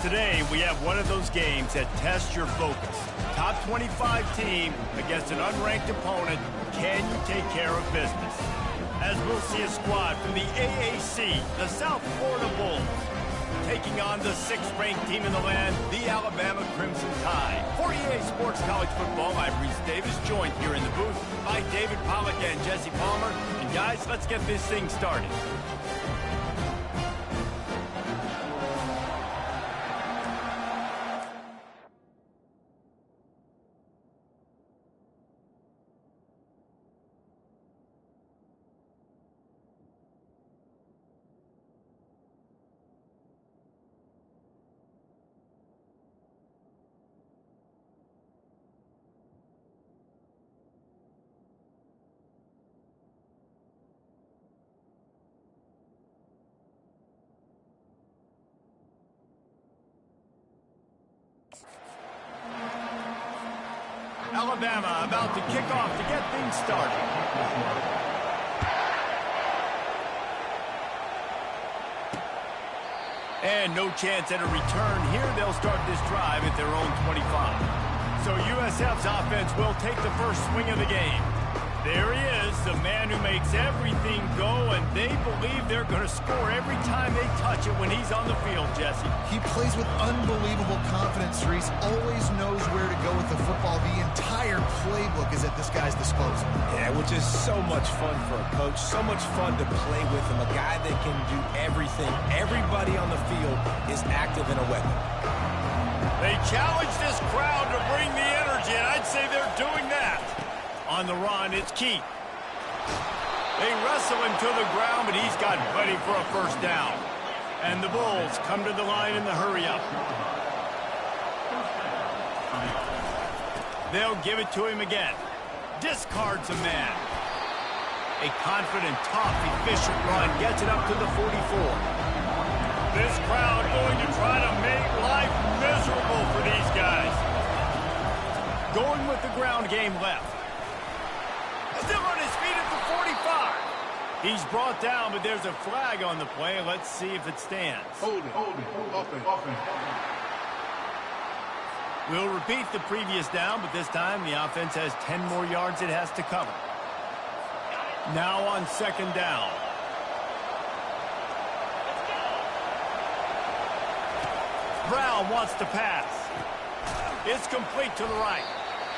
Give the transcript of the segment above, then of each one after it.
Today, we have one of those games that tests your focus. Top 25 team against an unranked opponent. Can you take care of business? As we'll see a squad from the AAC, the South Florida Bulls, taking on the 6th-ranked team in the land, the Alabama Crimson Tide. For EA Sports College Football, I'm Reese Davis, joined here in the booth by David Pollack and Jesse Palmer. And guys, let's get this thing started. Alabama about to kick off to get things started. And no chance at a return here. They'll start this drive at their own 25. So USF's offense will take the first swing of the game. There he is, the man who makes everything go, and they believe they're going to score every time they touch it when he's on the field, Jesse. He plays with unbelievable confidence, Reese. Always knows where to go with the football. The entire playbook is at this guy's disposal. Yeah, which is so much fun for a coach, so much fun to play with him, a guy that can do everything. Everybody on the field is active in a weapon. They challenge this crowd to bring the energy, and I'd say they're doing that. On the run, it's Keith. They wrestle him to the ground, but he's got ready for a first down. And the Bulls come to the line in the hurry-up. They'll give it to him again. Discards a man. A confident, tough, efficient run gets it up to the 44. This crowd going to try to make life miserable for these guys. Going with the ground game left. Still on his feet at the 45. He's brought down, but there's a flag on the play. Let's see if it stands. Hold it. Offense. We'll repeat the previous down, but this time the offense has 10 more yards it has to cover. Now on second down. Brown wants to pass. It's complete to the right.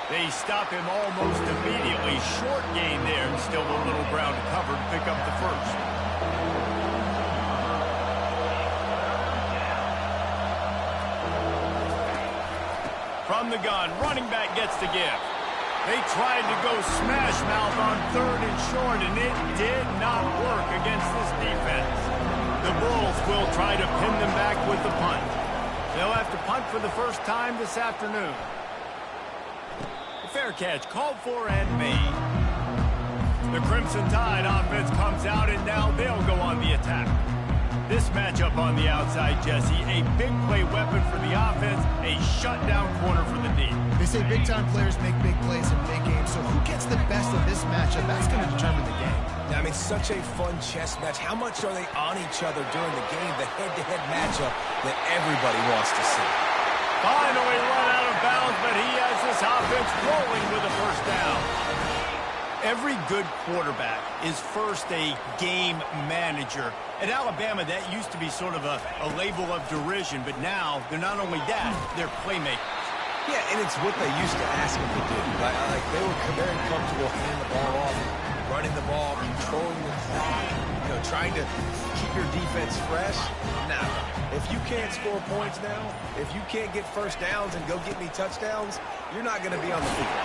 They stop him almost immediately. Short gain there, and still a little ground to cover to pick up the first. From the gun, running back gets the give. They tried to go smash mouth on third and short, and it did not work against this defense. The Bulls will try to pin them back with the punt. They'll have to punt for the first time this afternoon. Fair catch called for and made. The Crimson Tide offense comes out, and now they'll go on the attack. This matchup on the outside, Jesse, a big play weapon for the offense, a shutdown corner for the D. They say big-time players make big plays in big games, so who gets the best of this matchup? That's going to determine the game. I mean, such a fun chess match. How much are they on each other during the game, the head-to-head matchup that everybody wants to see? Finally run out of bounds, but he has this offense rolling with a first down. Every good quarterback is first a game manager. At Alabama, that used to be sort of a label of derision, but now they're not only that, they're playmakers. Yeah, and it's what they used to ask him to do. Like they were very comfortable handing the ball off, running the ball, controlling the clock, trying to keep your defense fresh. Nah. If you can't score points now, if you can't get first downs and go get me touchdowns, you're not going to be on the field.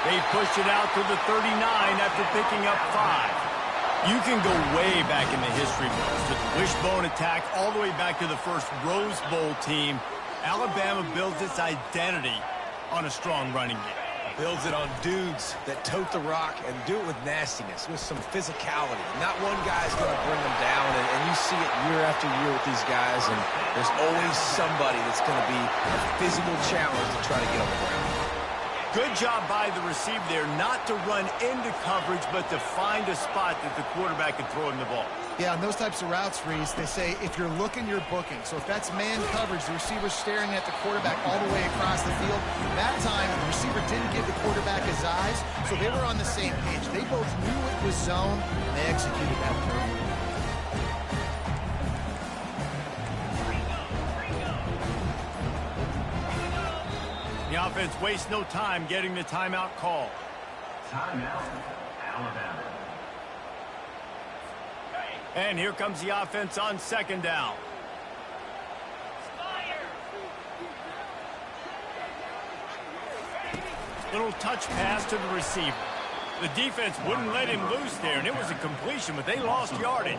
They pushed it out to the 39 after picking up 5. You can go way back in the history books to the wishbone attack, all the way back to the first Rose Bowl team. Alabama builds its identity on a strong running game. Builds it on dudes that tote the rock and do it with nastiness, with some physicality. Not one guy's going to bring them down, and you see it year after year with these guys, and there's always somebody that's going to be a physical challenge to try to get on the ground. Good job by the receiver there not to run into coverage, but to find a spot that the quarterback can throw him the ball. Yeah, on those types of routes, Reese, they say if you're looking, you're booking. So if that's man coverage, the receiver's staring at the quarterback all the way across the field. That time, the receiver didn't give the quarterback his eyes, so they were on the same page. They both knew it was zone, and they executed that perfectly. The offense wastes no time getting the timeout call. Timeout, Alabama. And here comes the offense on second down. Little touch pass to the receiver. The defense wouldn't let him loose there, and it was a completion, but they lost yardage.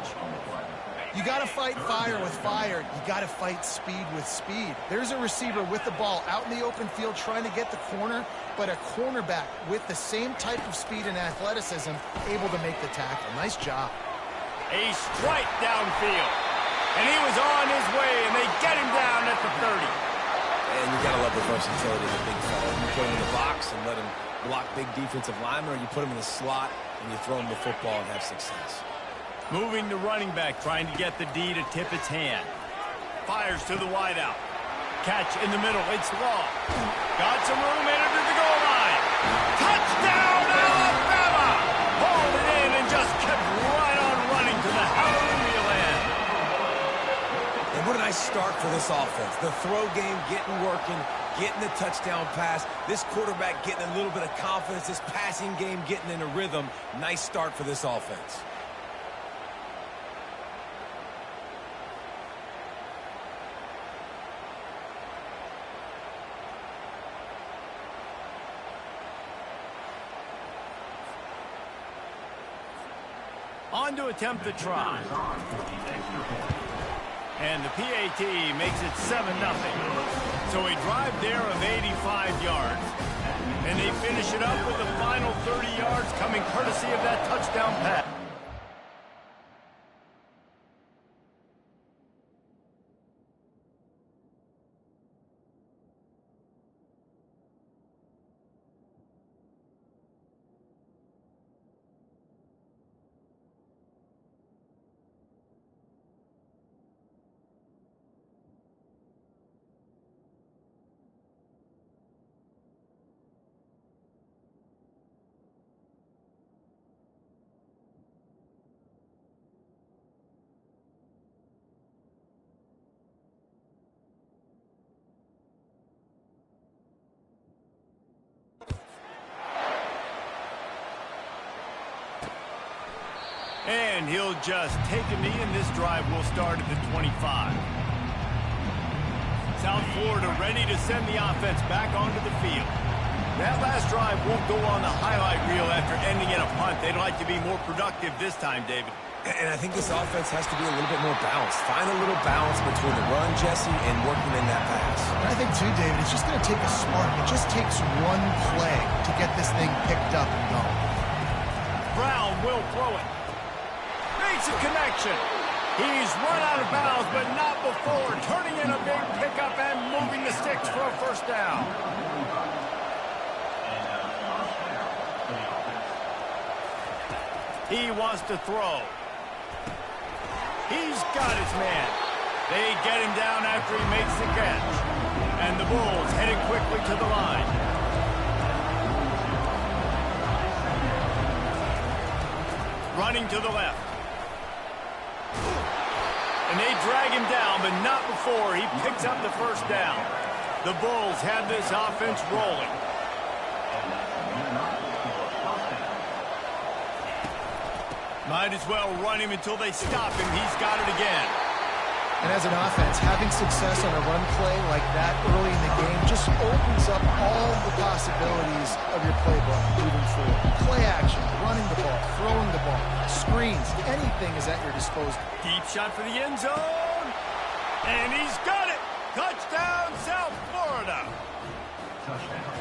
You got to fight fire with fire. You got to fight speed with speed. There's a receiver with the ball out in the open field trying to get the corner, but a cornerback with the same type of speed and athleticism able to make the tackle. Nice job. A strike downfield. And he was on his way, and they get him down at the 30. And you got to love the versatility of the big fella. You put him in the box and let him block big defensive linemen, or you put him in the slot and you throw him the football and have success. Moving the running back, trying to get the D to tip its hand. Fires to the wideout. Catch in the middle. It's Law. Got some room, headed to the goal line. Touchdown, Alabama! Hauled it in and just kept right on running to the hallelujah land. And what a nice start for this offense. The throw game getting working, getting the touchdown pass. This quarterback getting a little bit of confidence. This passing game getting in a rhythm. Nice start for this offense. On to attempt the try. And the PAT makes it 7-0. So a drive there of 85 yards. And they finish it up with the final 30 yards coming courtesy of that touchdown pass. And he'll just take a knee, and this drive will start at the 25. South Florida ready to send the offense back onto the field. That last drive won't go on the highlight reel after ending in a punt. They'd like to be more productive this time, David. And I think this offense has to be a little bit more balanced. Find a little balance between the run, Jesse, and working in that pass. And I think, too, David, it's just going to take a spark. It just takes one play to get this thing picked up and going. Brown will throw it. Makes a connection. He's run out of bounds, but not before turning in a big pickup and moving the sticks for a first down. He wants to throw. He's got his man. They get him down after he makes the catch. And the Bulls headed quickly to the line. Running to the left. And they drag him down, but not before he picks up the first down. The Bulls have this offense rolling. Might as well run him until they stop him. He's got it again. And as an offense, having success on a run play like that early in the game just opens up all the possibilities of your playbook moving forward. Play action, running the ball, throwing the ball, screens, anything is at your disposal. Deep shot for the end zone. And he's got it. Touchdown, South Florida.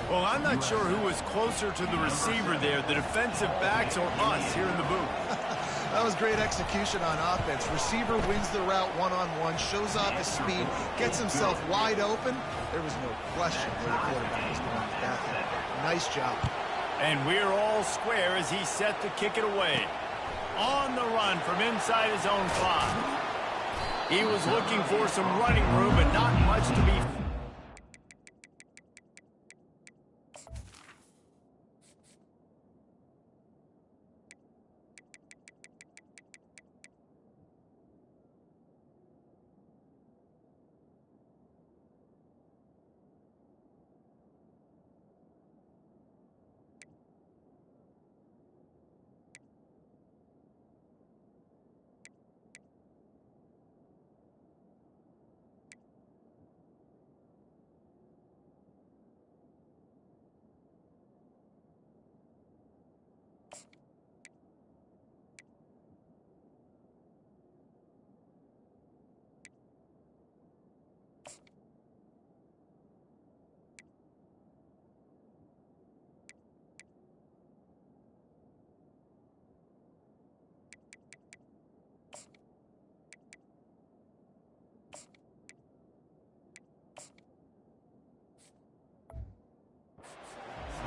Well, I'm not sure who was closer to the receiver there, the defensive backs or us here in the booth. That was great execution on offense. Receiver wins the route one-on-one, shows off his speed, gets himself wide open. There was no question where the quarterback was going with that. Nice job. And we're all square as he's set to kick it away. On the run from inside his own 5. He was looking for some running room, but not much to be.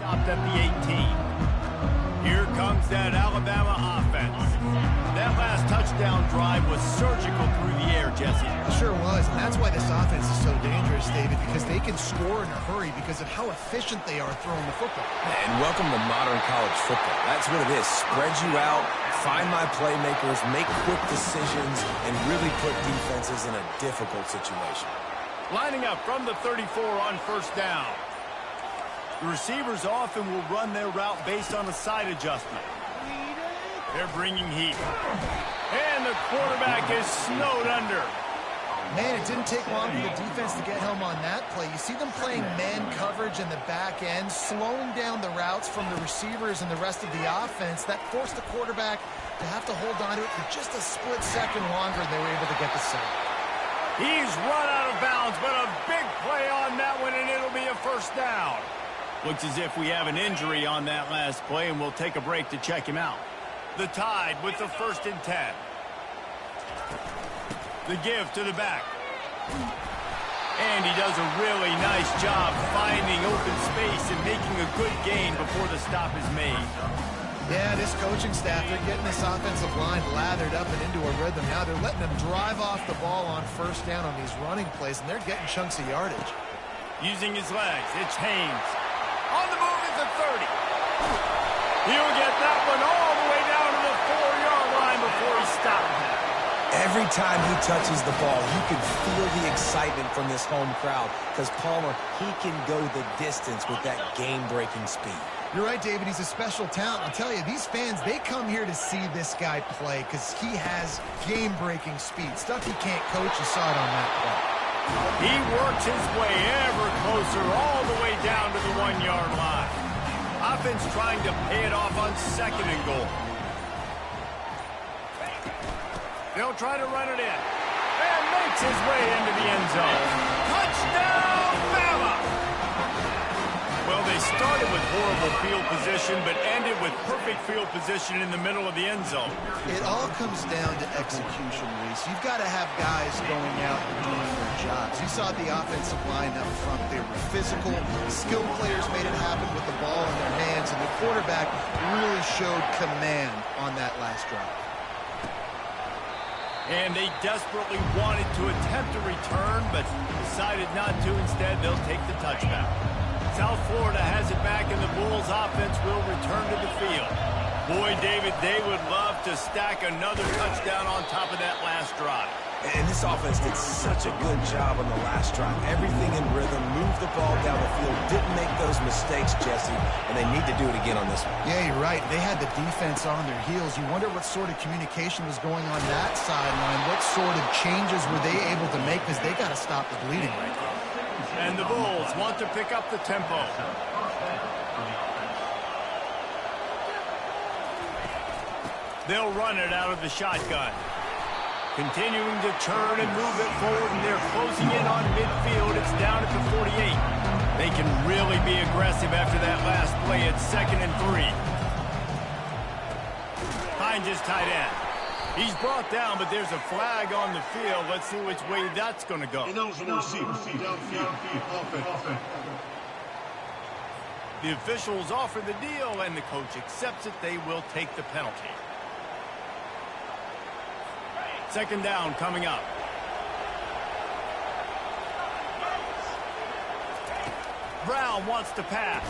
Stopped at the 18. Here comes that Alabama offense. That last touchdown drive was surgical through the air, Jesse. It sure was, and that's why this offense is so dangerous, David, because they can score in a hurry because of how efficient they are throwing the football. And welcome to modern college football. That's what it is. Spread you out, find my playmakers, make quick decisions, and really put defenses in a difficult situation. Lining up from the 34 on first down. The receivers often will run their route based on a side adjustment. They're bringing heat. And the quarterback is snowed under. Man, it didn't take long for the defense to get home on that play. You see them playing man coverage in the back end, slowing down the routes from the receivers and the rest of the offense. That forced the quarterback to have to hold on to it for just a split second longer, and they were able to get the sack. He's run out of bounds, but a big play on that one, and it'll be a first down. Looks as if we have an injury on that last play, and we'll take a break to check him out. The Tide with the 1st and 10. The give to the back. And he does a really nice job finding open space and making a good gain before the stop is made. Yeah, this coaching staff, they're getting this offensive line lathered up and into a rhythm. Now they're letting them drive off the ball on first down on these running plays, and they're getting chunks of yardage. Using his legs, it's Haynes. On the move is the 30. He'll get that one all the way down to the 4-yard line before he stops. Every time he touches the ball, you can feel the excitement from this home crowd because Palmer, he can go the distance with that game-breaking speed. You're right, David. He's a special talent. I'll tell you, these fans, they come here to see this guy play because he has game-breaking speed. Stuff he can't coach. You saw it on that play. He works his way ever closer all the way down to the 1-yard line. Offense trying to pay it off on 2nd and goal. They'll try to run it in. And makes his way into the end zone. Touchdown, Bama! Well, they started with horrible field position, but ended with perfect field position in the middle of the end zone. It all comes down to execution, Reese. You've got to have guys going out and doing their jobs. You saw the offensive line up front. They were physical. Skilled players made it happen with the ball in their hands, and the quarterback really showed command on that last drive. And they desperately wanted to attempt a return, but decided not to. Instead, they'll take the touchback. South Florida has it back, and the Bulls offense will return to the field. Boy, David, they would love to stack another touchdown on top of that last drive. And this offense did such a good job on the last drive. Everything in rhythm, moved the ball down the field, didn't make those mistakes, Jesse, and they need to do it again on this one. Yeah, you're right. They had the defense on their heels. You wonder what sort of communication was going on that sideline. What sort of changes were they able to make because they got to stop the bleeding right now. And the Bulls want to pick up the tempo. They'll run it out of the shotgun. Continuing to turn and move it forward, and they're closing in on midfield. It's down at the 48. They can really be aggressive after that last play at 2nd and 3. Hines is tight end. He's brought down, but there's a flag on the field. Let's see which way that's going to go. Ineligible receiver, downfield, offense. The officials offer the deal, and the coach accepts it. They will take the penalty. Second down coming up. Brown wants to pass.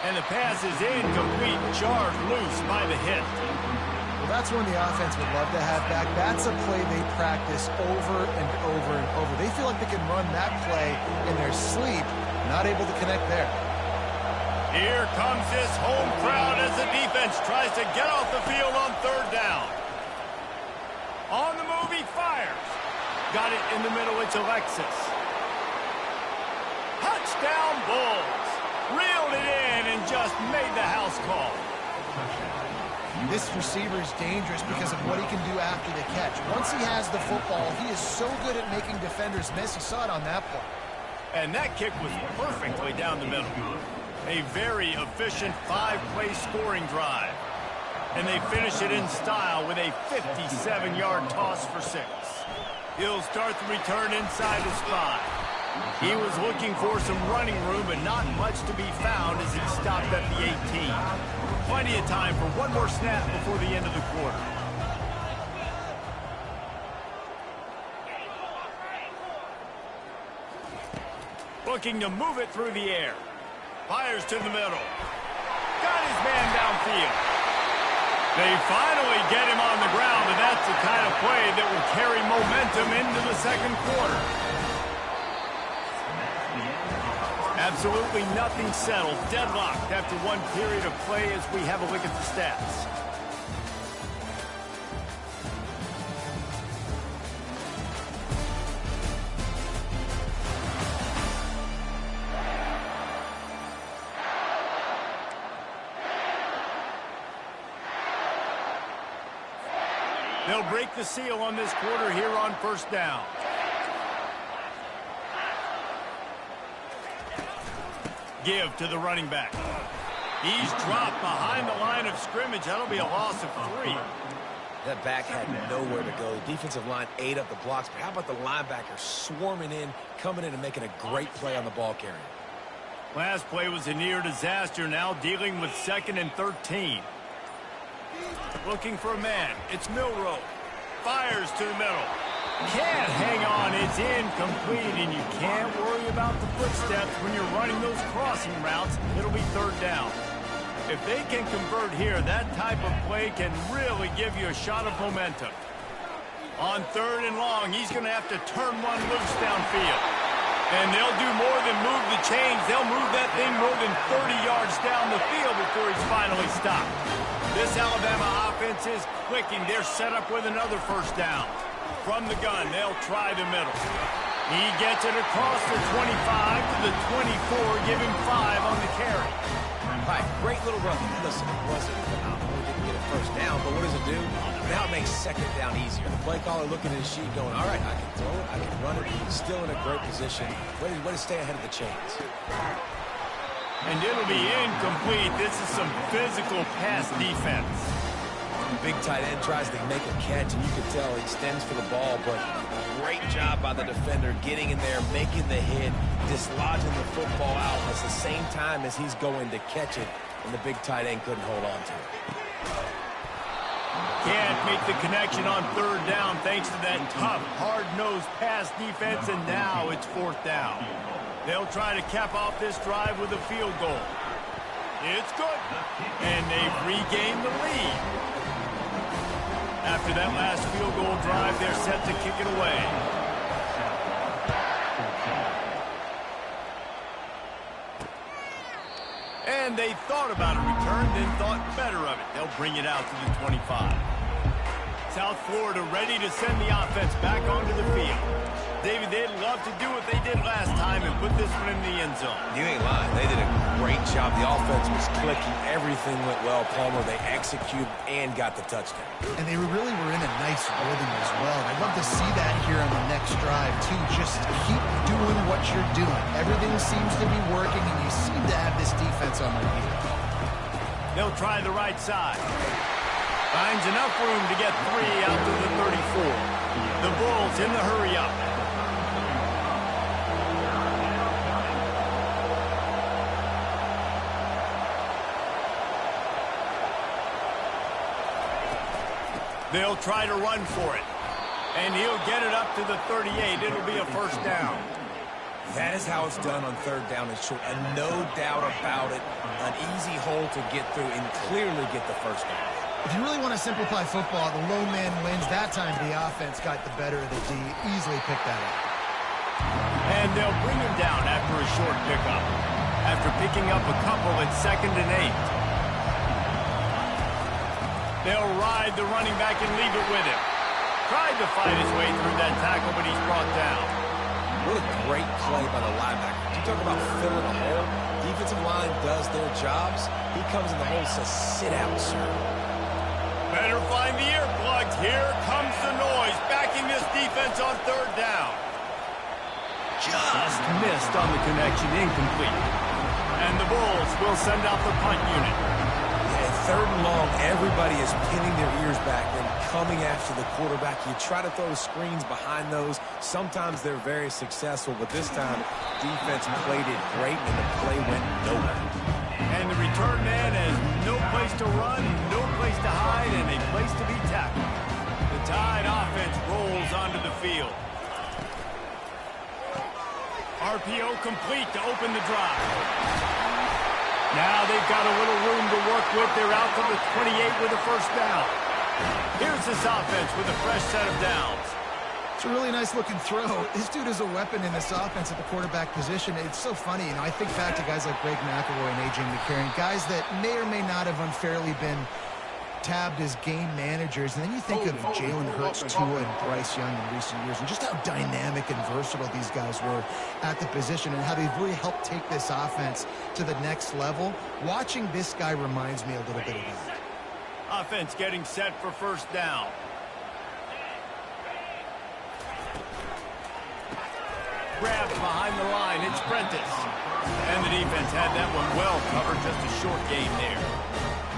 And the pass is incomplete, charged loose by the hit. Well, that's one the offense would love to have back. That's a play they practice over and over and over. They feel like they can run that play in their sleep, not able to connect there. Here comes this home crowd as the defense tries to get off the field on third down. On the move, he fires. Got it in the middle, it's Alexis. Touchdown Bulls. Reeled it in and just made the house call. This receiver is dangerous because of what he can do after the catch. Once he has the football, he is so good at making defenders miss. You saw it on that play. And that kick was perfectly down the middle. A very efficient 5-play scoring drive. And they finish it in style with a 57-yard toss for 6. He'll start the return inside his 5. He was looking for some running room, but not much to be found as he stopped at the 18. Plenty of time for one more snap before the end of the quarter. Looking to move it through the air. Fires to the middle. Got his man downfield. They finally get him on the ground, and that's the kind of play that will carry momentum into the second quarter. Absolutely nothing settled. Deadlocked after one period of play as we have a look at the stats. They'll break the seal on this quarter here on first down. Give to the running back. He's dropped behind the line of scrimmage. That'll be a loss of 3. That back had nowhere to go. The defensive line ate up the blocks. But how about the linebacker swarming in, coming in and making a great play on the ball carrier? Last play was a near disaster. Now dealing with 2nd and 13. Looking for a man. It's Milroe. Fires to the middle. Can't hang on. It's incomplete, and you can't worry about the footsteps when you're running those crossing routes. It'll be third down. If they can convert here, that type of play can really give you a shot of momentum. On 3rd and long, he's going to have to turn one loose downfield. And they'll do more than move the chains. They'll move that thing more than 30 yards down the field before he's finally stopped. This Alabama offense is clicking. They're set up with another first down. From the gun, they'll try the middle. He gets it across the 25 to the 24, give him 5 on the carry. All right, great little run. Listen, it wasn't phenomenal. He didn't get a first down, but what does it do? Now it makes second down easier. The play caller looking at his sheet going, all right, I can throw it, I can run it. Still in a great position. Way to stay ahead of the chains. And it'll be incomplete. This is some physical pass defense. Big tight end tries to make a catch, and you can tell he extends for the ball, but great job by the defender getting in there, making the hit, dislodging the football out at the same time as he's going to catch it, and the big tight end couldn't hold on to it. Can't make the connection on third down thanks to that tough, hard-nosed pass defense, and now it's 4th down. They'll try to cap off this drive with a field goal. It's good, and they've regained the lead. After that last field goal drive, they're set to kick it away. And they thought about a return, then thought better of it. They'll bring it out to the 25. South Florida ready to send the offense back onto the field. David, they'd love to do what they did last time and put this one in the end zone. You ain't lying. They did a great job. The offense was clicking. Everything went well, Palmer. They executed and got the touchdown. And they really were in a nice rhythm as well. I'd love to see that here on the next drive, too. Just keep doing what you're doing. Everything seems to be working, and you seem to have this defense on their heels. They'll try the right side. Finds enough room to get 3 out to the 34. The Bulls in the hurry-up. They'll try to run for it. And he'll get it up to the 38. It'll be a first down. That is how it's done on third down and short. And no doubt about it, an easy hole to get through and clearly get the first down. If you really want to simplify football, the low man wins. That time the offense got the better of the D. Easily picked that up. And they'll bring him down after a short pickup. After picking up a couple at 2nd and 8. They'll ride the running back and leave it with him. Tried to fight his way through that tackle, but he's brought down. What a great play by the linebacker. You talk about filling a hole. Defensive line does their jobs. He comes in the hole and says, sit out, sir. Better find the earplugs. Here comes the noise, backing this defense on third down. Just missed on the connection, incomplete. And the Bulls will send out the punt unit. Third and long, everybody is pinning their ears back and coming after the quarterback. You try to throw screens behind those. Sometimes they're very successful, but this time, defense played it great, and the play went nowhere. And the return man has no place to run, no place to hide, and a place to be tackled. The Tide offense rolls onto the field. RPO complete to open the drive. Now they've got a little room to work with. They're out to the 28 with a first down. Here's this offense with a fresh set of downs. It's a really nice-looking throw. This dude is a weapon in this offense at the quarterback position. It's so funny. I think back to guys like Greg McElroy and A.J. McCarron, guys that may or may not have unfairly been tabbed as game managers. And then you think of Jalen Hurts, Tua, and Bryce Young in recent years, and just how dynamic and versatile these guys were at the position and how they've really helped take this offense to the next level. Watching this guy reminds me a little bit of that. Offense getting set for first down. Grabbed behind the line. It's Prentice. And the defense had that one well covered. Just a short gain there.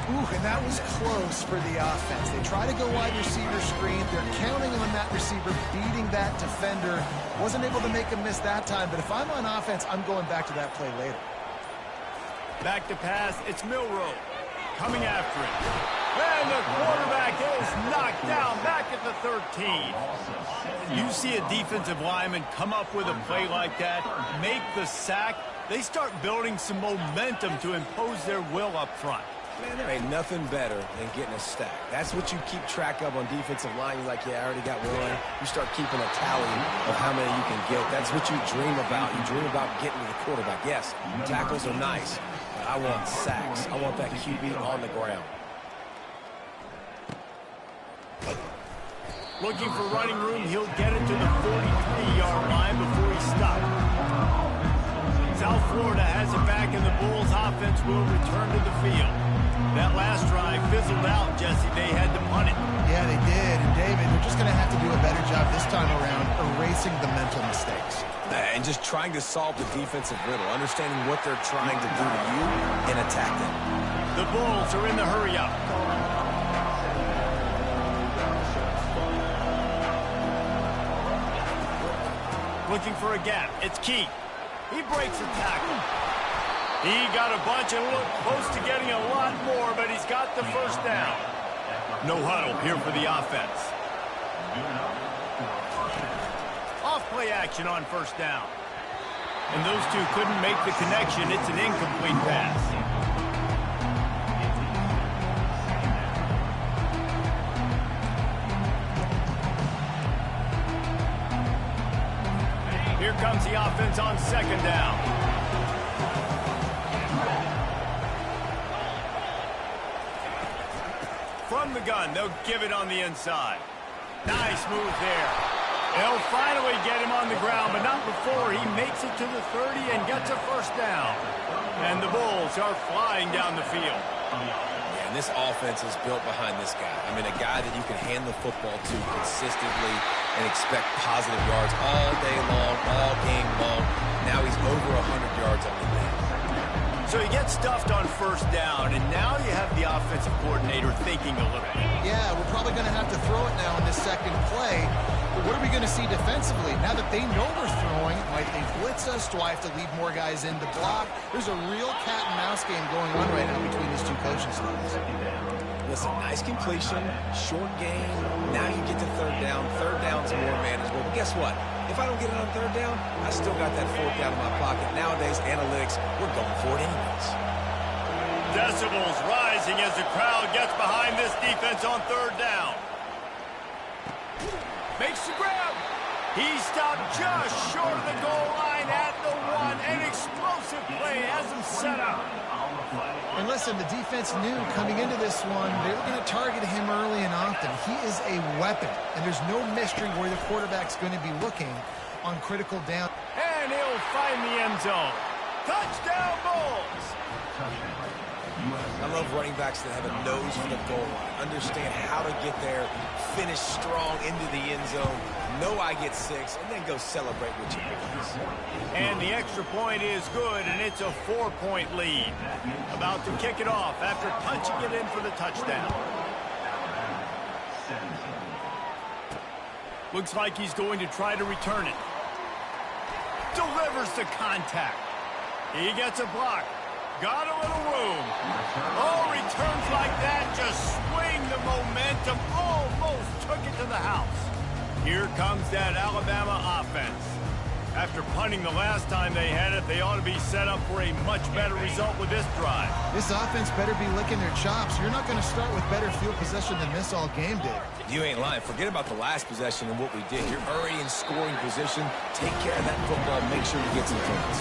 Ooh, and that was close for the offense. They try to go wide receiver screen. They're counting on that receiver beating that defender. Wasn't able to make him miss that time, but if I'm on offense, I'm going back to that play later. Back to pass. It's Milroe coming after it. And the quarterback is knocked down back at the 13. You see a defensive lineman come up with a play like that, make the sack, they start building some momentum to impose their will up front. Man, there ain't nothing better than getting a stack. That's what you keep track of on defensive line. You're like, yeah, I already got one. You start keeping a tally of how many you can get. That's what you dream about. You dream about getting to the quarterback. Yes, tackles are nice, but I want sacks. I want that QB on the ground. Looking for running room. He'll get it to the 43-yard line before he's stopped. South Florida has it back, and the Bulls offense will return to the field. That last drive fizzled out, Jesse. They had to punt it. Yeah, they did. And, David, they're just going to have to do a better job this time around erasing the mental mistakes. And just trying to solve the defensive riddle, understanding what they're trying to do to you and attack them. The Bulls are in the hurry-up. Looking for a gap. It's Keith. He breaks a tackle. He got a bunch and looked close to getting a lot more, but he's got the first down. No huddle here for the offense. Off-play action on first down. And those two couldn't make the connection. It's an incomplete pass. Here comes the offense on second down. From the gun, they'll give it on the inside. Nice move there. They'll finally get him on the ground, but not before he makes it to the 30 and gets a first down. And the Bulls are flying down the field. Yeah, and this offense is built behind this guy. I mean, a guy that you can hand the football to consistently and expect positive yards all day long, all game long. Now he's over 100 yards on the day. So you get stuffed on first down, and now you have the offensive coordinator thinking a little bit. Yeah, we're probably going to have to throw it now in this second play. But what are we going to see defensively? Now that they know we're throwing, might they blitz us? Do I have to leave more guys in to block? There's a real cat and mouse game going on right now between these two coaching styles. Listen, nice completion, short game. Now you get to third down. Third down's more manageable. But guess what? If I don't get it on third down, I still got that fourth down in my pocket. Nowadays, analytics, we're going for it anyways. Decibels rising as the crowd gets behind this defense on third down. Makes the grab. He stopped just short of the goal line at the 1. An explosive play has him set up. And listen, the defense knew coming into this one, they were going to target him early and often. He is a weapon, and there's no mystery where the quarterback's going to be looking on critical down. And he'll find the end zone. Touchdown, Bulls! I love running backs that have a nose for the goal line, understand how to get there, finish strong into the end zone, know I get 6, and then go celebrate with your boys. And the extra point is good, and it's a 4-point lead. About to kick it off after punching it in for the touchdown. Looks like he's going to try to return it. Delivers the contact. He gets a block. Got a little room. Oh, returns like that just swing the momentum. Almost took it to the house. Here comes that Alabama offense. After punting the last time they had it, they ought to be set up for a much better result with this drive. This offense better be licking their chops. You're not going to start with better field possession than this all game did. You ain't lying. Forget about the last possession and what we did. You're already in scoring position. Take care of that football. Make sure you get some points.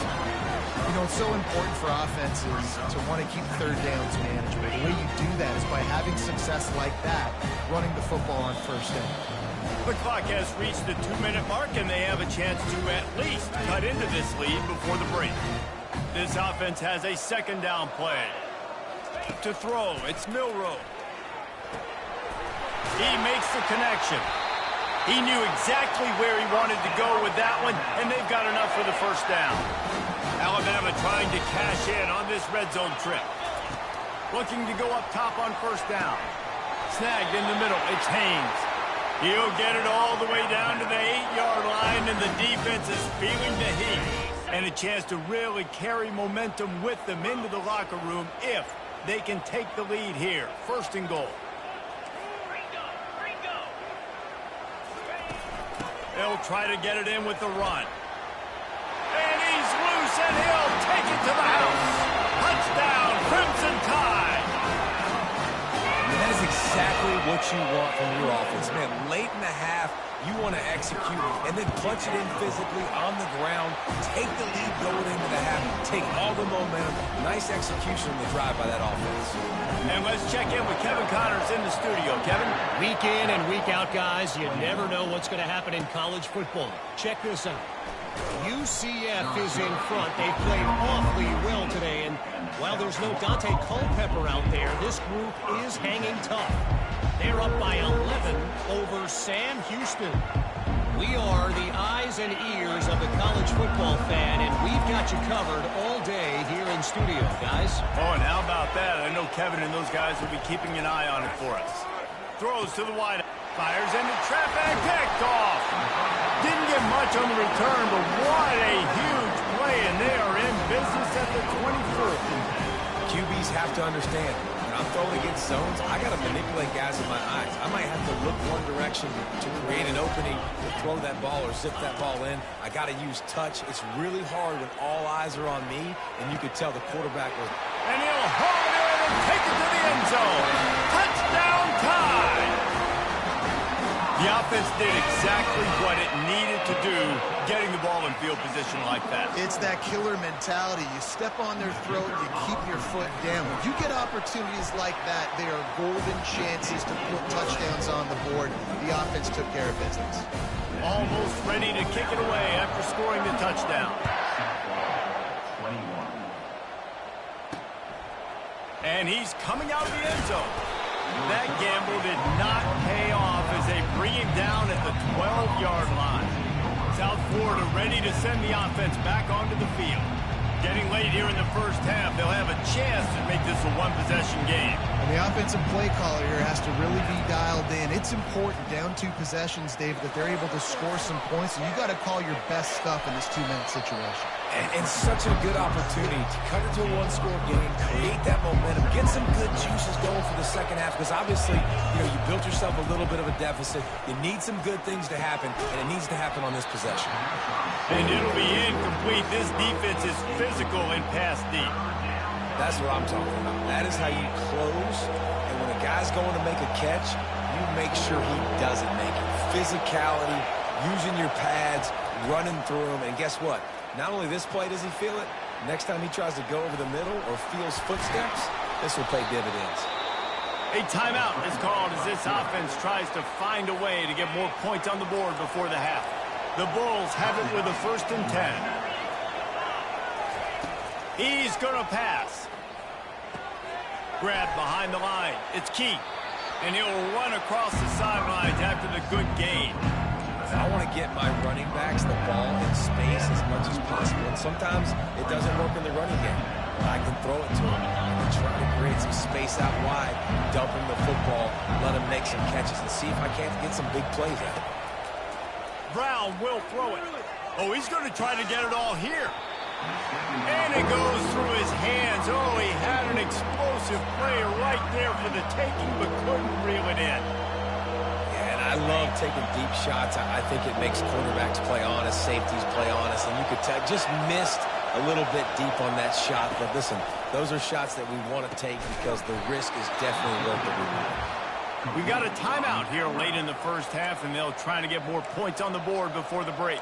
You know, it's so important for offenses to want to keep third downs manageable. The way you do that is by having success like that, running the football on first down. The clock has reached the 2-minute mark, and they have a chance to at least cut into this lead before the break. This offense has a second down play. To throw, it's Milroe. He makes the connection. He knew exactly where he wanted to go with that one, and they've got enough for the first down. Alabama trying to cash in on this red zone trip. Looking to go up top on first down. Snagged in the middle, it's Haynes. He'll get it all the way down to the 8-yard line, and the defense is feeling the heat. And a chance to really carry momentum with them into the locker room if they can take the lead here. First and goal. They'll try to get it in with the run. And he's loose, and he'll take it to the house. Touchdown, Crimson Tide. That is exactly what you want from your offense. Man, late in the half, you want to execute and then punch it in physically on the ground. Take the lead going into the half. Take all the momentum. Nice execution on the drive by that offense. And let's check in with Kevin Connors in the studio. Kevin? Week in and week out, guys, you never know what's going to happen in college football. Check this out. UCF is in front. They played awfully well today, and while there's no Dante Culpepper out there, this group is hanging tough. They're up by 11 over Sam Houston. We are the eyes and ears of the college football fan, and we've got you covered all day here in studio, guys. Oh, and how about that? I know Kevin and those guys will be keeping an eye on it for us. Throws to the wide. Fires into traffic. Picked off. Didn't get much on the return, but what a huge play, and they are in business at the 24. QBs have to understand, when I'm throwing against zones, I got to manipulate guys with my eyes. I might have to look one direction to create an opening to throw that ball or zip that ball in. I got to use touch. It's really hard when all eyes are on me, and you could tell the quarterback was... And he'll hold it and take it to the end zone. Touchdown Tide! The offense did exactly what it needed to do, getting the ball in field position like that. It's that killer mentality. You step on their throat, you keep your foot down. When you get opportunities like that, they are golden chances to put touchdowns on the board. The offense took care of business. Almost ready to kick it away after scoring the touchdown. 21. And he's coming out of the end zone. That gamble did not pay off as they bring him down at the 12-yard line. South Florida ready to send the offense back onto the field. Getting late here in the first half, they'll have a chance to make this a one-possession game. And the offensive play caller here has to really be dialed in. It's important, down 2 possessions, David, that they're able to score some points. And you got to call your best stuff in this 2-minute situation. And such a good opportunity to cut into a one-score game, create that momentum, get some good juices going for the second half. Because obviously, you built yourself a little bit of a deficit. You need some good things to happen, and it needs to happen on this possession. And it'll be incomplete. This defense is physical and pass deep. That's what I'm talking about. That is how you close. And when a guy's going to make a catch, you make sure he doesn't make it. Physicality, using your pads, running through them. And guess what? Not only this play does he feel it, next time he tries to go over the middle or feels footsteps, this will pay dividends. A timeout is called as this offense tries to find a way to get more points on the board before the half. The Bulls have it with a 1st and 10. He's going to pass. Grab behind the line. It's Key. And he'll run across the sidelines after the good gain. I want to get my running backs the ball in space as much as possible. And sometimes it doesn't work in the running game. I can throw it to him and try to create some space out wide, dump him the football, let him make some catches, and see if I can't get some big plays out. Brown will throw it. Oh, he's going to try to get it all here. And it goes through his hands. Oh, he had an explosive play right there for the taking, but couldn't reel it in. Yeah, and I love taking deep shots. I think it makes quarterbacks play honest, safeties play honest, and you could tell just missed a little bit deep on that shot. But listen, those are shots that we want to take because the risk is definitely worth the reward. We got a timeout here late in the first half, and they'll try to get more points on the board before the break.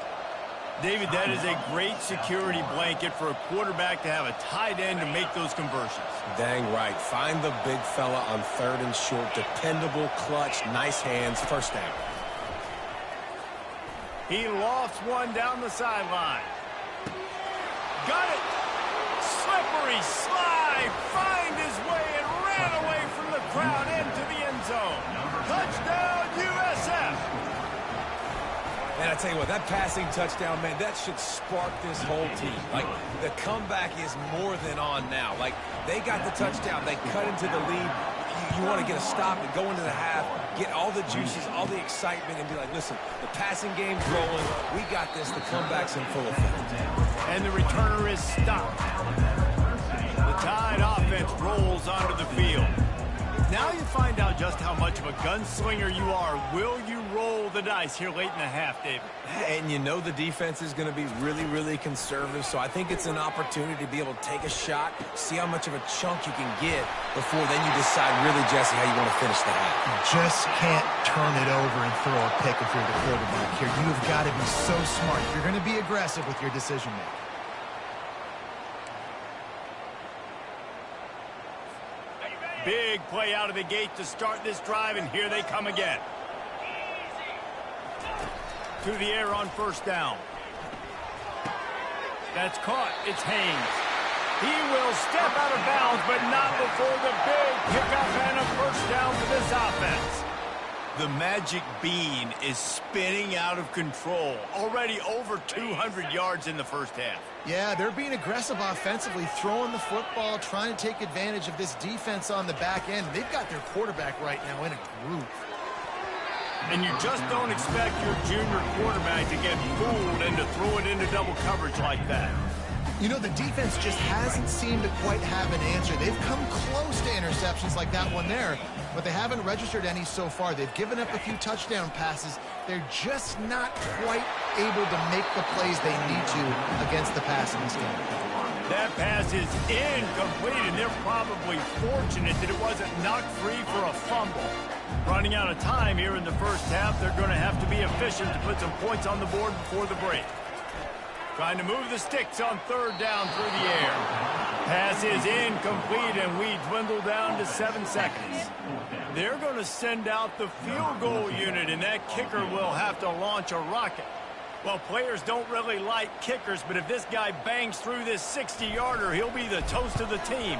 David, that is a great security blanket for a quarterback to have a tight end to make those conversions. Dang right. Find the big fella on 3rd and short. Dependable, clutch, nice hands, 1st down. He lofts one down the sideline. Got it. Slippery slide. Find his way and ran away from the crowd into the end zone. Touchdown, USF. And I tell you what, that passing touchdown, man, that should spark this whole team. Like, the comeback is more than on now. Like, they got the touchdown. They cut into the lead. You want to get a stop and go into the half, get all the juices, all the excitement, and be like, listen, the passing game's rolling. We got this. The comeback's in full effect. And the returner is stopped. The Tide offense rolls onto the field. Now you find out just how much of a gunslinger you are. Will you roll the dice here late in the half, David? And you know the defense is going to be really, really conservative, so I think it's an opportunity to be able to take a shot, see how much of a chunk you can get before then you decide really, Jesse, how you want to finish the half. You just can't turn it over and throw a pick if you're the quarterback here. You've got to be so smart. You're going to be aggressive with your decision-making. Big play out of the gate to start this drive, and here they come again. To the air on 1st down. That's caught. It's Haynes. He will step out of bounds, but not before the big pickup and a 1st down for this offense. The magic bean is spinning out of control. Already over 200 yards in the first half. Yeah, they're being aggressive offensively, throwing the football, trying to take advantage of this defense on the back end. They've got their quarterback right now in a groove. And you just don't expect your junior quarterback to get fooled and to throw it into double coverage like that. You know, the defense just hasn't seemed to quite have an answer. They've come close to interceptions like that one there, but they haven't registered any so far. They've given up a few touchdown passes. They're just not quite able to make the plays they need to against the pass in this game. That pass is incomplete, and they're probably fortunate that it wasn't knocked free for a fumble. Running out of time here in the first half, they're going to have to be efficient to put some points on the board before the break. Trying to move the sticks on 3rd down through the air. Pass is incomplete, and we dwindle down to 7 seconds. They're going to send out the field goal unit, and that kicker will have to launch a rocket. Well, players don't really like kickers, but if this guy bangs through this 60-yarder, he'll be the toast of the team.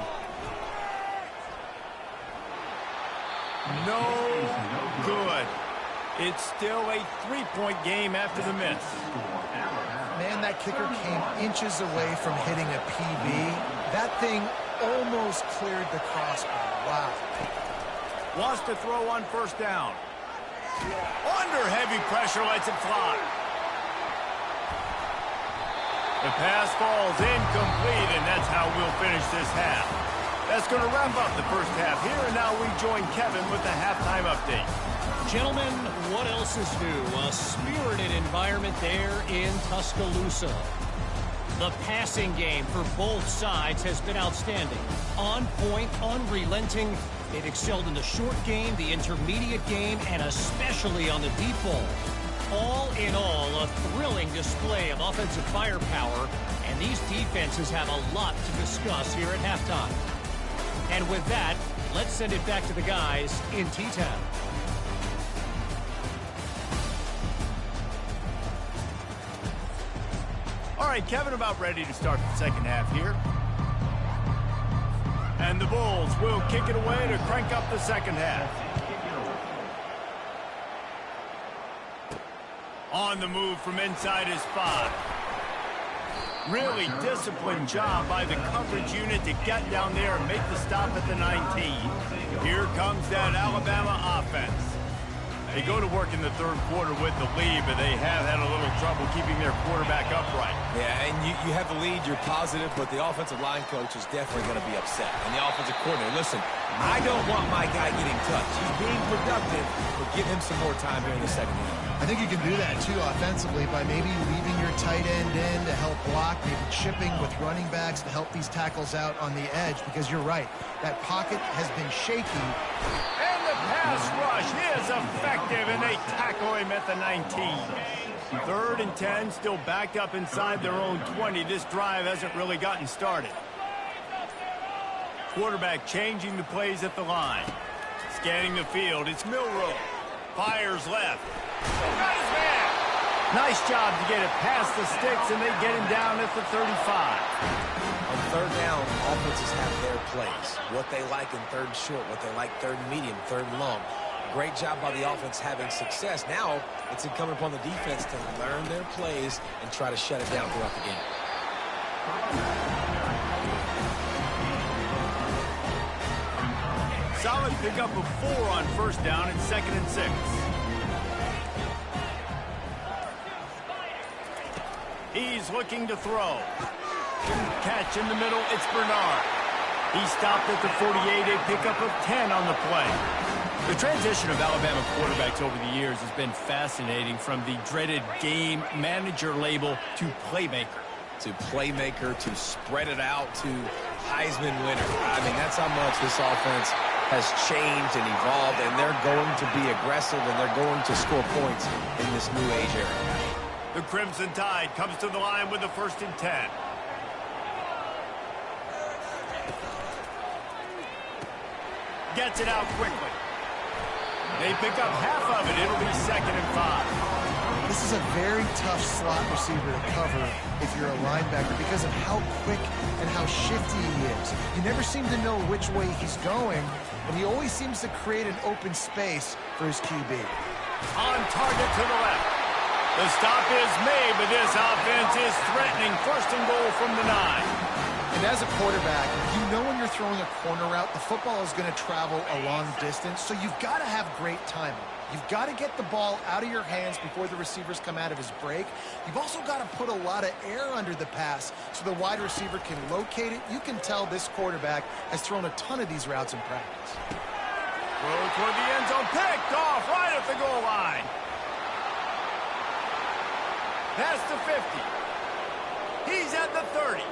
No good. It's still a 3-point game after the miss. man, that kicker came inches away from hitting a PB. That thing almost cleared the crossbar. Wow. Wants to throw on first down. Under heavy pressure, lets it fly. The pass falls incomplete, and that's how we'll finish this half. That's going to wrap up the first half here, and now we join Kevin with the halftime update. Gentlemen, what else is new? A spirited environment there in Tuscaloosa. The passing game for both sides has been outstanding. On point, unrelenting. They've excelled in the short game, the intermediate game, and especially on the deep ball. All in all, a thrilling display of offensive firepower, and these defenses have a lot to discuss here at halftime. And with that, let's send it back to the guys in T-Town. All right, Kevin, about ready to start the second half here. And the Bulls will kick it away to crank up the second half. On the move from inside his 5. Really disciplined job by the coverage unit to get down there and make the stop at the 19. Here comes that Alabama offense. They go to work in the third quarter with the lead, but they have had a little trouble keeping their quarterback upright. Yeah, and you have the lead, you're positive, but the offensive line coach is definitely going to be upset. And the offensive coordinator, listen, I don't want my guy getting touched. He's being productive, but give him some more time here in the second half. I think you can do that, too, offensively, by maybe leaving your tight end in to help block, maybe chipping with running backs to help these tackles out on the edge, because you're right. That pocket has been shaky. And the pass rush is effective, and they tackle him at the 19. 3rd and 10, still backed up inside their own 20. This drive hasn't really gotten started. Quarterback changing the plays at the line. Scanning the field, it's Milroe. Fires left. Got his man. Nice job to get it past the sticks, and they get him down at the 35. On third down, offenses have their plays. What they like in third and short, what they like third and medium, third and long. Great job by the offense having success. Now it's incumbent upon the defense to learn their plays and try to shut it down throughout the game. Solid pickup of 4 on first down and 2nd and 6. He's looking to throw. Catch in the middle, it's Bernard. He stopped at the 48, a pickup of 10 on the play. The transition of Alabama quarterbacks over the years has been fascinating, from the dreaded game manager label to playmaker. To playmaker, to spread it out, to Heisman winner. I mean, that's how much this offense has changed and evolved, and they're going to be aggressive, and they're going to score points in this new age era. The Crimson Tide comes to the line with the 1st and 10. Gets it out quickly. They pick up half of it. It'll be 2nd and 5. This is a very tough slot receiver to cover if you're a linebacker because of how quick and how shifty he is. You never seem to know which way he's going, and he always seems to create an open space for his QB. On target to the left. The stop is made, but this offense is threatening. 1st and goal from the 9. And as a quarterback, you know when you're throwing a corner route, the football is going to travel a long distance, so you've got to have great timing. You've got to get the ball out of your hands before the receivers come out of his break. You've also got to put a lot of air under the pass so the wide receiver can locate it. You can tell this quarterback has thrown a ton of these routes in practice. Throw toward the end zone, picked off right at the goal line. Past the 50. He's at the 30.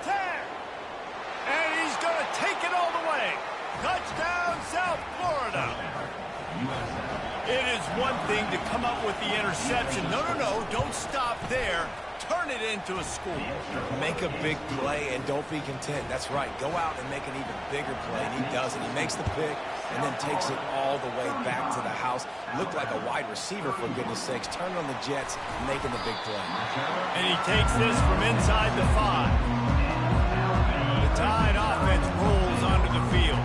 10. And he's going to take it all the way. Touchdown, South Florida. It is one thing to come up with the interception. No, don't stop there. Turn it into a score. Make a big play and don't be content. That's right. Go out and make an even bigger play. And he does it. He makes the pick and then takes it all the way back to the house. Looked like a wide receiver, for goodness sakes. Turning on the Jets, making the big play. And he takes this from inside the 5. The Tide offense rolls onto the field.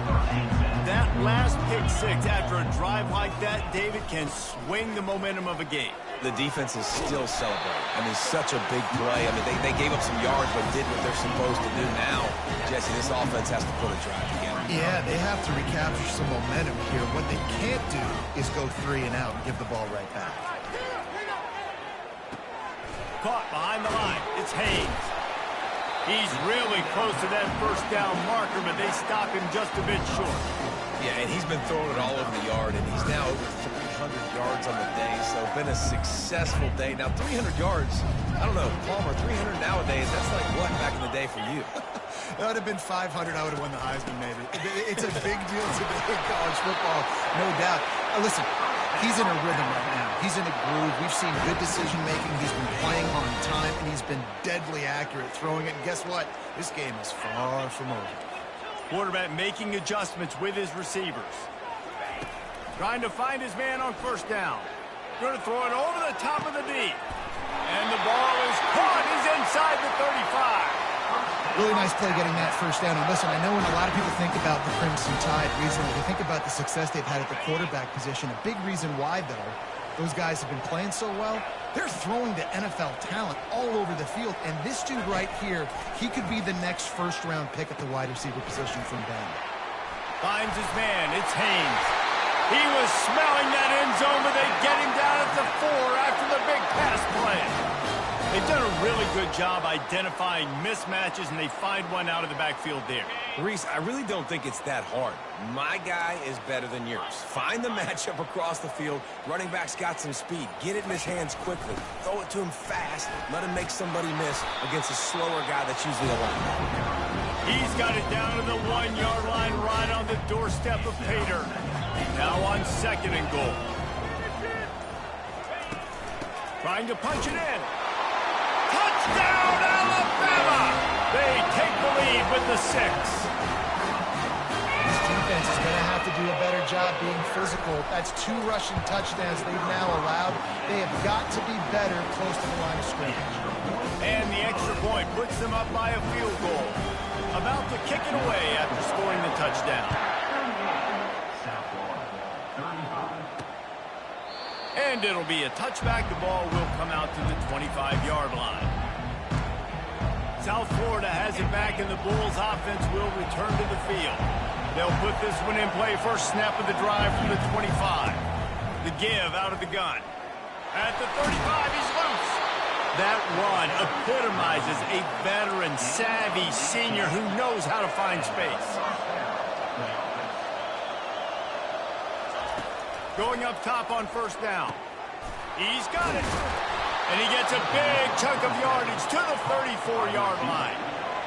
That last pick six after a drive like that, David, can swing the momentum of a game. The defense is still celebrating. I mean, such a big play. I mean, they gave up some yards but did what they're supposed to do. Now, Jesse, this offense has to put a drive together. Yeah, they have to recapture some momentum here. What they can't do is go 3 and out and give the ball right back. Caught behind the line. It's Haynes. He's really close to that first down marker, but they stop him just a bit short. Yeah, and he's been throwing it all over the yard, and he's now over 300 yards on the day, so been a successful day. Now, 300 yards, I don't know, Palmer, 300 nowadays, that's like what back in the day for you? That would have been 500. I would have won the Heisman, maybe. It's a big deal today in college football, no doubt. Listen, he's in a rhythm right now. He's in a groove. We've seen good decision-making. He's been playing on time, and he's been deadly accurate throwing it. And guess what? This game is far from over. Quarterback making adjustments with his receivers. Trying to find his man on first down. Going to throw it over the top of the D. And the ball is caught. He's inside the 35. Really nice play getting that first down. And listen, I know when a lot of people think about the Crimson Tide recently, they think about the success they've had at the quarterback position. A big reason why, though, those guys have been playing so well, they're throwing to NFL talent all over the field. And this dude right here, he could be the next first-round pick at the wide receiver position from Bama. Finds his man. It's Haynes. He was smelling that end zone, but they get him down at the 4 after the big pass play. They've done a really good job identifying mismatches, and they find one out of the backfield there. Reese, I really don't think it's that hard. My guy is better than yours. Find the matchup across the field. Running back's got some speed. Get it in his hands quickly. Throw it to him fast. Let him make somebody miss against a slower guy that's usually a linebacker. He's got it down to the 1-yard line right on the doorstep of Pater. Now on 2nd and goal. Trying to punch it in. Touchdown, Alabama! They take the lead with the 6. This defense is going to have to do a better job being physical. That's 2 rushing touchdowns they've now allowed. They have got to be better close to the line of scrimmage. And the extra point puts them up by a field goal. About to kick it away after scoring the touchdown. And it'll be a touchback. The ball will come out to the 25-yard line. South Florida has it back, and the Bulls offense will return to the field. They'll put this one in play. First snap of the drive from the 25. The give out of the gun. At the 35, he's loose. That run epitomizes a veteran, savvy senior who knows how to find space. Going up top on first down. He's got it. And he gets a big chunk of yardage to the 34-yard line.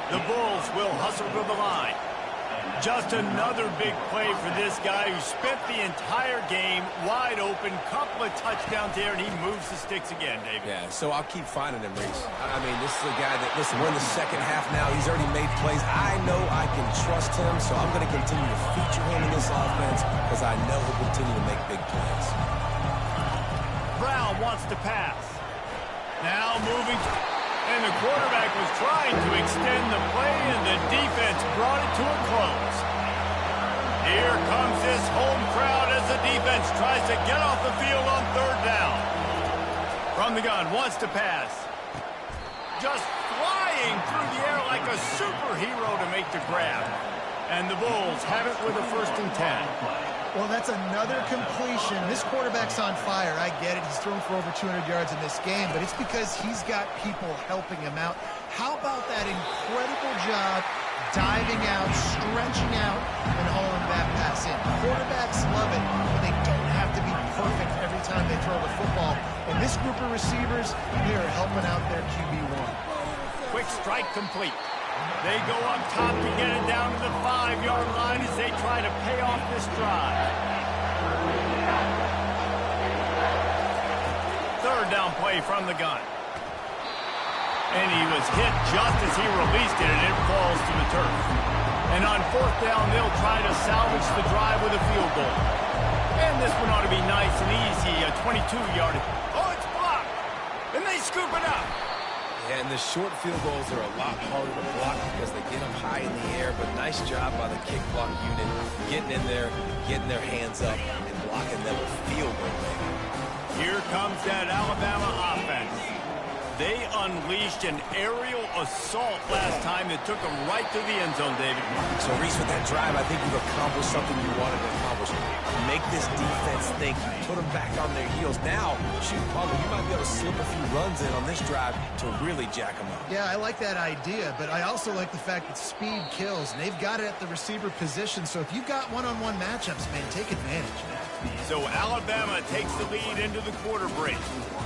The Bulls will hustle to the line. Just another big play for this guy who spent the entire game wide open. Couple of touchdowns there, and he moves the sticks again, David. Yeah, so I'll keep finding him, Reese. I mean, this is a guy that, listen, we're in the second half now. He's already made plays. I know I can trust him, so I'm going to continue to feature him in this offense because I know he'll continue to make big plays. Brown wants to pass. Now moving, and the quarterback was trying to extend the play, and the defense brought it to a close. Here comes this home crowd as the defense tries to get off the field on 3rd down. From the gun, wants to pass. Just flying through the air like a superhero to make the grab. And the Bulls have it with a 1st and 10. Well, that's another completion. This quarterback's on fire. I get it. He's thrown for over 200 yards in this game, but it's because he's got people helping him out. How about that incredible job diving out, stretching out, and hauling that pass in? Quarterbacks love it, but they don't have to be perfect every time they throw the football. And this group of receivers, they are helping out their QB1. Quick strike complete. They go up top to get it down to the 5-yard line as they try to pay off this drive. 3rd down play from the gun. And he was hit just as he released it, and it falls to the turf. And on 4th down, they'll try to salvage the drive with a field goal. And this one ought to be nice and easy, a 22-yard. Oh, it's blocked. And they scoop it up. Yeah, and the short field goals are a lot harder to block because they get them high in the air, but nice job by the kick block unit getting in there, getting their hands up, and blocking them a field goal. Here comes that Alabama offense. They unleashed an aerial assault last time that took them right to the end zone, David. So, Reese, with that drive, I think you've accomplished something you wanted to accomplish. Make this defense think. Put them back on their heels. Now, shoot, Palmer, you might be able to slip a few runs in on this drive to really jack them up. Yeah, I like that idea, but I also like the fact that speed kills, and they've got it at the receiver position. So if you've got one-on-one matchups, man, take advantage. So Alabama takes the lead into the quarter break.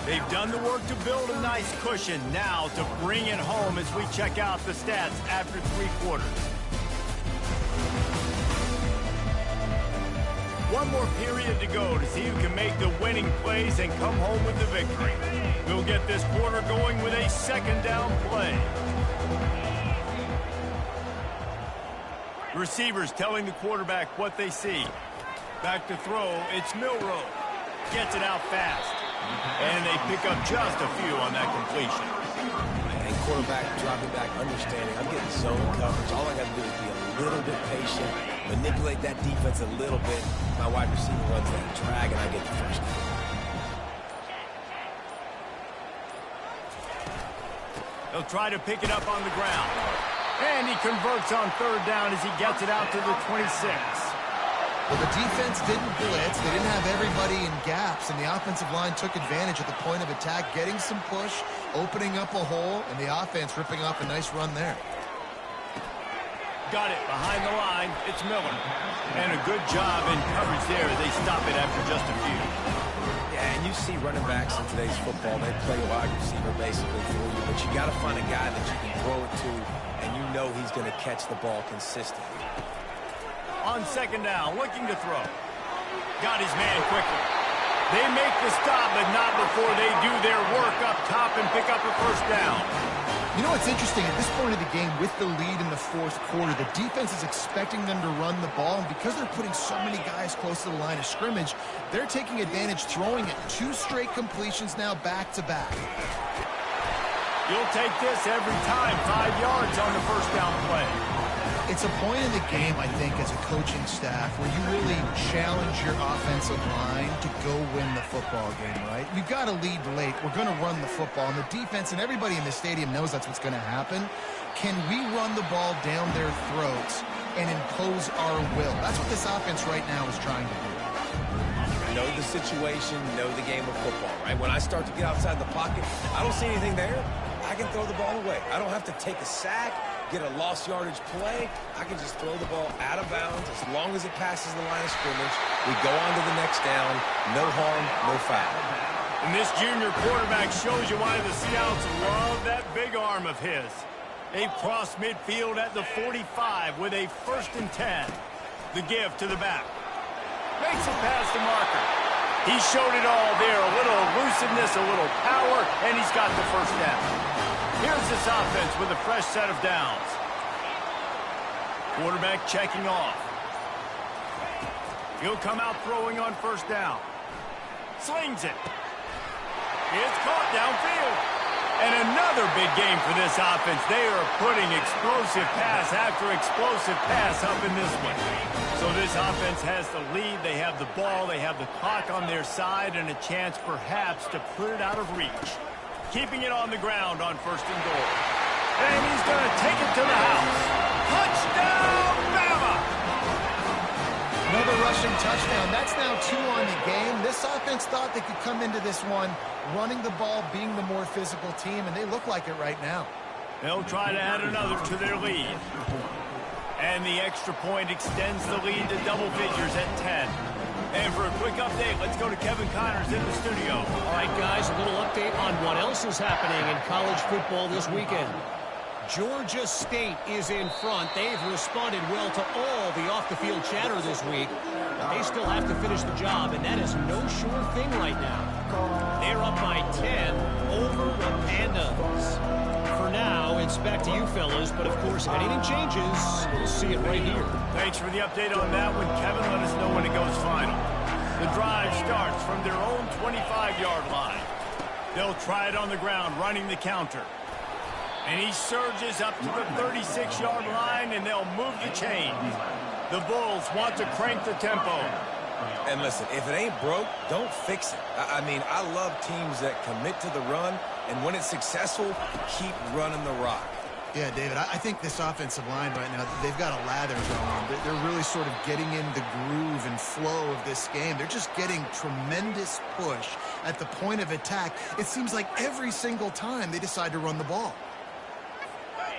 They've done the work to build a nice cushion. Now to bring it home as we check out the stats after 3 quarters. One more period to go to see who can make the winning plays and come home with the victory. We'll get this quarter going with a second down play. Receivers telling the quarterback what they see. Back to throw, it's Milroe. Gets it out fast. And they pick up just a few on that completion. And quarterback dropping back, understanding, I'm getting zone coverage. All I got to do is be a little bit patient, manipulate that defense a little bit. My wide receiver runs that drag, and I get the first down. He'll try to pick it up on the ground. And he converts on 3rd down as he gets it out to the 26. Well, the defense didn't blitz. They didn't have everybody in gaps, and the offensive line took advantage at the point of attack, getting some push, opening up a hole, and the offense ripping off a nice run there. Got it behind the line. It's Miller. And a good job in coverage there. They stop it after just a few. Yeah, and you see running backs in today's football, they play wide receiver basically for you, but you got to find a guy that you can throw it to, and you know he's going to catch the ball consistently. On 2nd down, looking to throw. Got his man quickly. They make the stop, but not before they do their work up top and pick up a 1st down. You know what's interesting? At this point of the game, with the lead in the 4th quarter, the defense is expecting them to run the ball, and because they're putting so many guys close to the line of scrimmage, they're taking advantage, throwing it 2 straight completions now back-to-back. You'll take this every time. 5 yards on the 1st down play. It's a point in the game, I think, as a coaching staff, where you really challenge your offensive line to go win the football game, right? You've got to lead late. We're going to run the football. And the defense and everybody in the stadium knows that's what's going to happen. Can we run the ball down their throats and impose our will? That's what this offense right now is trying to do. Know the situation, know the game of football, right? When I start to get outside the pocket, I don't see anything there. I can throw the ball away. I don't have to take a sack, get a lost yardage play. I can just throw the ball out of bounds as long as it passes the line of scrimmage. We go on to the next down. No harm, no foul. And this junior quarterback shows you why the Seahawks love that big arm of his. They've crossed midfield at the 45 with a 1st and 10. The give to the back. Makes it past the marker. He showed it all there. A little elusiveness, a little power, and he's got the 1st down. Here's this offense with a fresh set of downs. Quarterback checking off. He'll come out throwing on 1st down. Slings it. It's caught downfield. And another big game for this offense. They are putting explosive pass after explosive pass up in this one. So this offense has the lead. They have the ball. They have the clock on their side and a chance perhaps to put it out of reach. Keeping it on the ground on 1st and goal. And he's going to take it to the house. Touchdown, Bama! Another rushing touchdown. That's now 2 on the game. This offense thought they could come into this one running the ball, being the more physical team, and they look like it right now. They'll try to add another to their lead. And the extra point extends the lead to double figures at 10. And for a quick update, let's go to Kevin Connors in the studio. All right, guys, a little update on what else is happening in college football this weekend. Georgia State is in front. They've responded well to all the off-the-field chatter this week. But they still have to finish the job, and that is no sure thing right now. They're up by 10 over the Pandas. For now, it's back to you fellas, but of course, if anything changes, you'll see it right here. Thanks for the update on that one, Kevin. Let us know when it goes final. The drive starts from their own 25-yard line. They'll try it on the ground, running the counter. And he surges up to the 36-yard line, and they'll move the chains. The Bulls want to crank the tempo. And listen, if it ain't broke, don't fix it. I mean, I love teams that commit to the run, and when it's successful, keep running the rock. Yeah, David, I think this offensive line right now, they've got a lather going. They're really sort of getting in the groove and flow of this game. They're just getting tremendous push at the point of attack. It seems like every single time they decide to run the ball.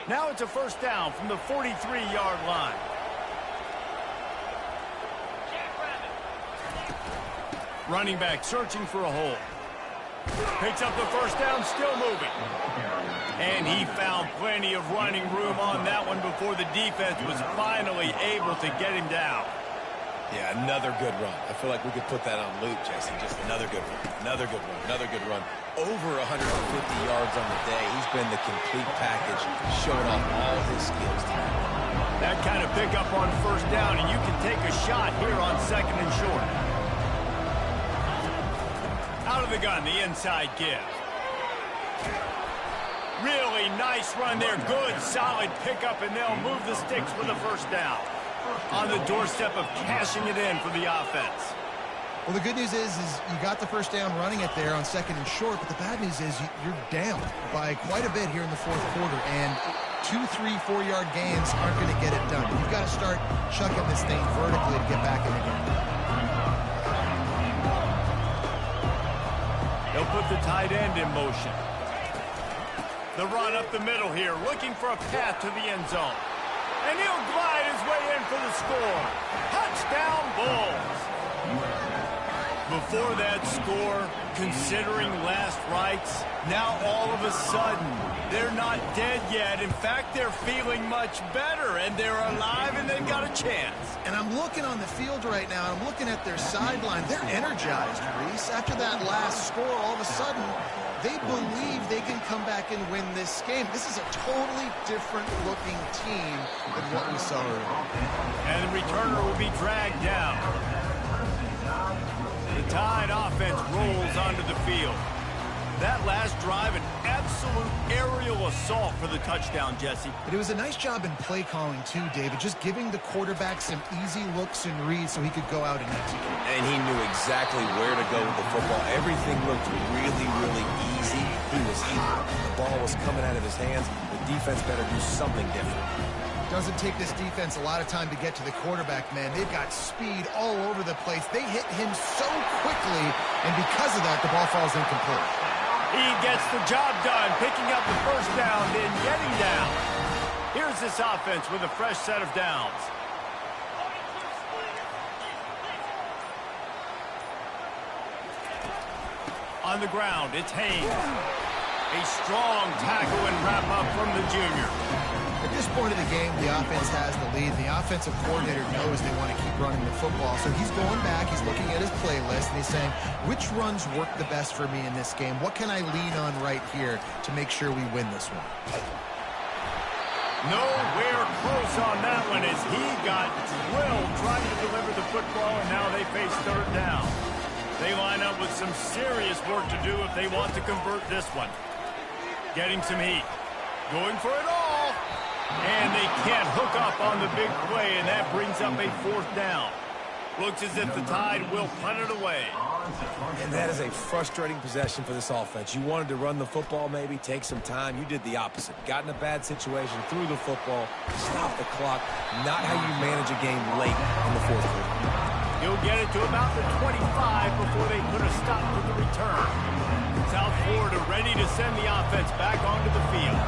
Now it's a first down from the 43-yard line. Running back searching for a hole. Picks up the first down, still moving. And he found plenty of running room on that one before the defense was finally able to get him down. Yeah, another good run. I feel like we could put that on loop, Jesse. Just another good run, another good run, another good run. Over 150 yards on the day. He's been the complete package, showing off all his skills today. That kind of pickup on first down, and you can take a shot here on second and short. Out of the gun, the inside give. Really nice run there. Good, solid pickup, and they'll move the sticks for the first down. On the doorstep of cashing it in for the offense. Well, the good news is you got the first down running it there on second and short, but the bad news is you're down by quite a bit here in the fourth quarter, and 2, 3, 4-yard gains aren't going to get it done. You've got to start chucking this thing vertically to get back in the game. They'll put the tight end in motion. The run up the middle here, looking for a path to the end zone. And he'll glide his way in for the score. Touchdown, Bulls. Before that score, considering last rites, now all of a sudden, they're not dead yet. In fact, they're feeling much better, and they're alive, and they've got a chance. And I'm looking on the field right now, and I'm looking at their sideline. They're energized, Reese. After that last score, all of a sudden, they believe they can come back and win this game. This is a totally different-looking team than what we saw earlier. And the returner will be dragged down. The Tide offense rolls onto the field. That last drive, an absolute aerial assault for the touchdown, Jesse. But it was a nice job in play calling, too, David, just giving the quarterback some easy looks and reads so he could go out and execute. And he knew exactly where to go with the football. Everything looked really, really easy. He was hot. The ball was coming out of his hands. The defense better do something different. Doesn't take this defense a lot of time to get to the quarterback, man. They've got speed all over the place. They hit him so quickly, and because of that, the ball falls incomplete. He gets the job done, picking up the first down, then getting down. Here's this offense with a fresh set of downs. On the ground, it's Haynes. A strong tackle and wrap-up from the junior. At this point of the game, the offense has the lead. The offensive coordinator knows they want to keep running the football. So he's going back, he's looking at his playlist, and he's saying, which runs work the best for me in this game? What can I lean on right here to make sure we win this one? Nowhere close on that one as he got drilled trying to deliver the football, and now they face third down. They line up with some serious work to do if they want to convert this one. Getting some heat. Going for it all. And they can't hook up on the big play, and that brings up a fourth down. Looks as if the Tide will punt it away. And that is a frustrating possession for this offense. You wanted to run the football, maybe take some time. You did the opposite. Got in a bad situation, threw the football, stopped the clock. Not how you manage a game late in the fourth quarter. He'll get it to about the 25 before they put a stop to the return. South Florida ready to send the offense back onto the field.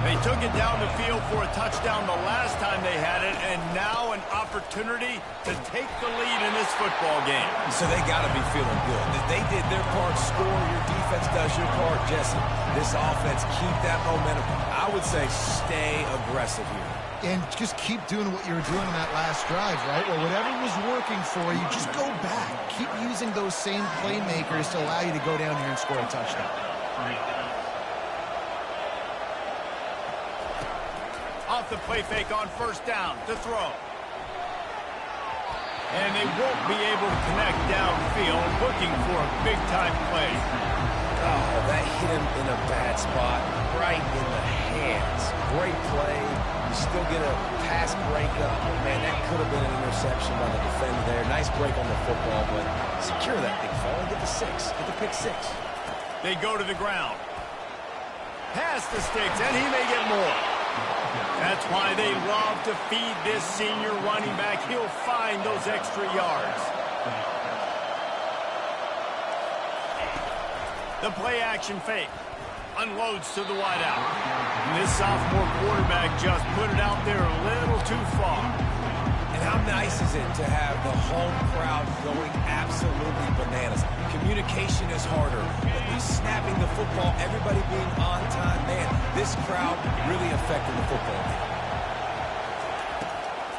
They took it down the field for a touchdown the last time they had it, and now an opportunity to take the lead in this football game. So they got to be feeling good. They did their part, score, your defense does your part, Jesse. This offense, keep that momentum. I would say stay aggressive here. And just keep doing what you were doing in that last drive, right? Well, whatever was working for you, just go back. Keep using those same playmakers to allow you to go down here and score a touchdown. Off the play fake on first down to throw. And they won't be able to connect downfield, looking for a big-time play. Oh, that hit him in a bad spot, right in the hands. Great play. You still get a pass breakup. Man, that could have been an interception by the defender there. Nice break on the football, but secure that thing, fella. Get the 6. Get the pick 6. They go to the ground. Pass the sticks, and he may get more. That's why they love to feed this senior running back. He'll find those extra yards. The play-action fake. Unloads to the wideout. And this sophomore quarterback just put it out there a little too far. And how nice is it to have the home crowd going absolutely bananas? Communication is harder. But snapping the football, everybody being on time, man, this crowd really affecting the football game.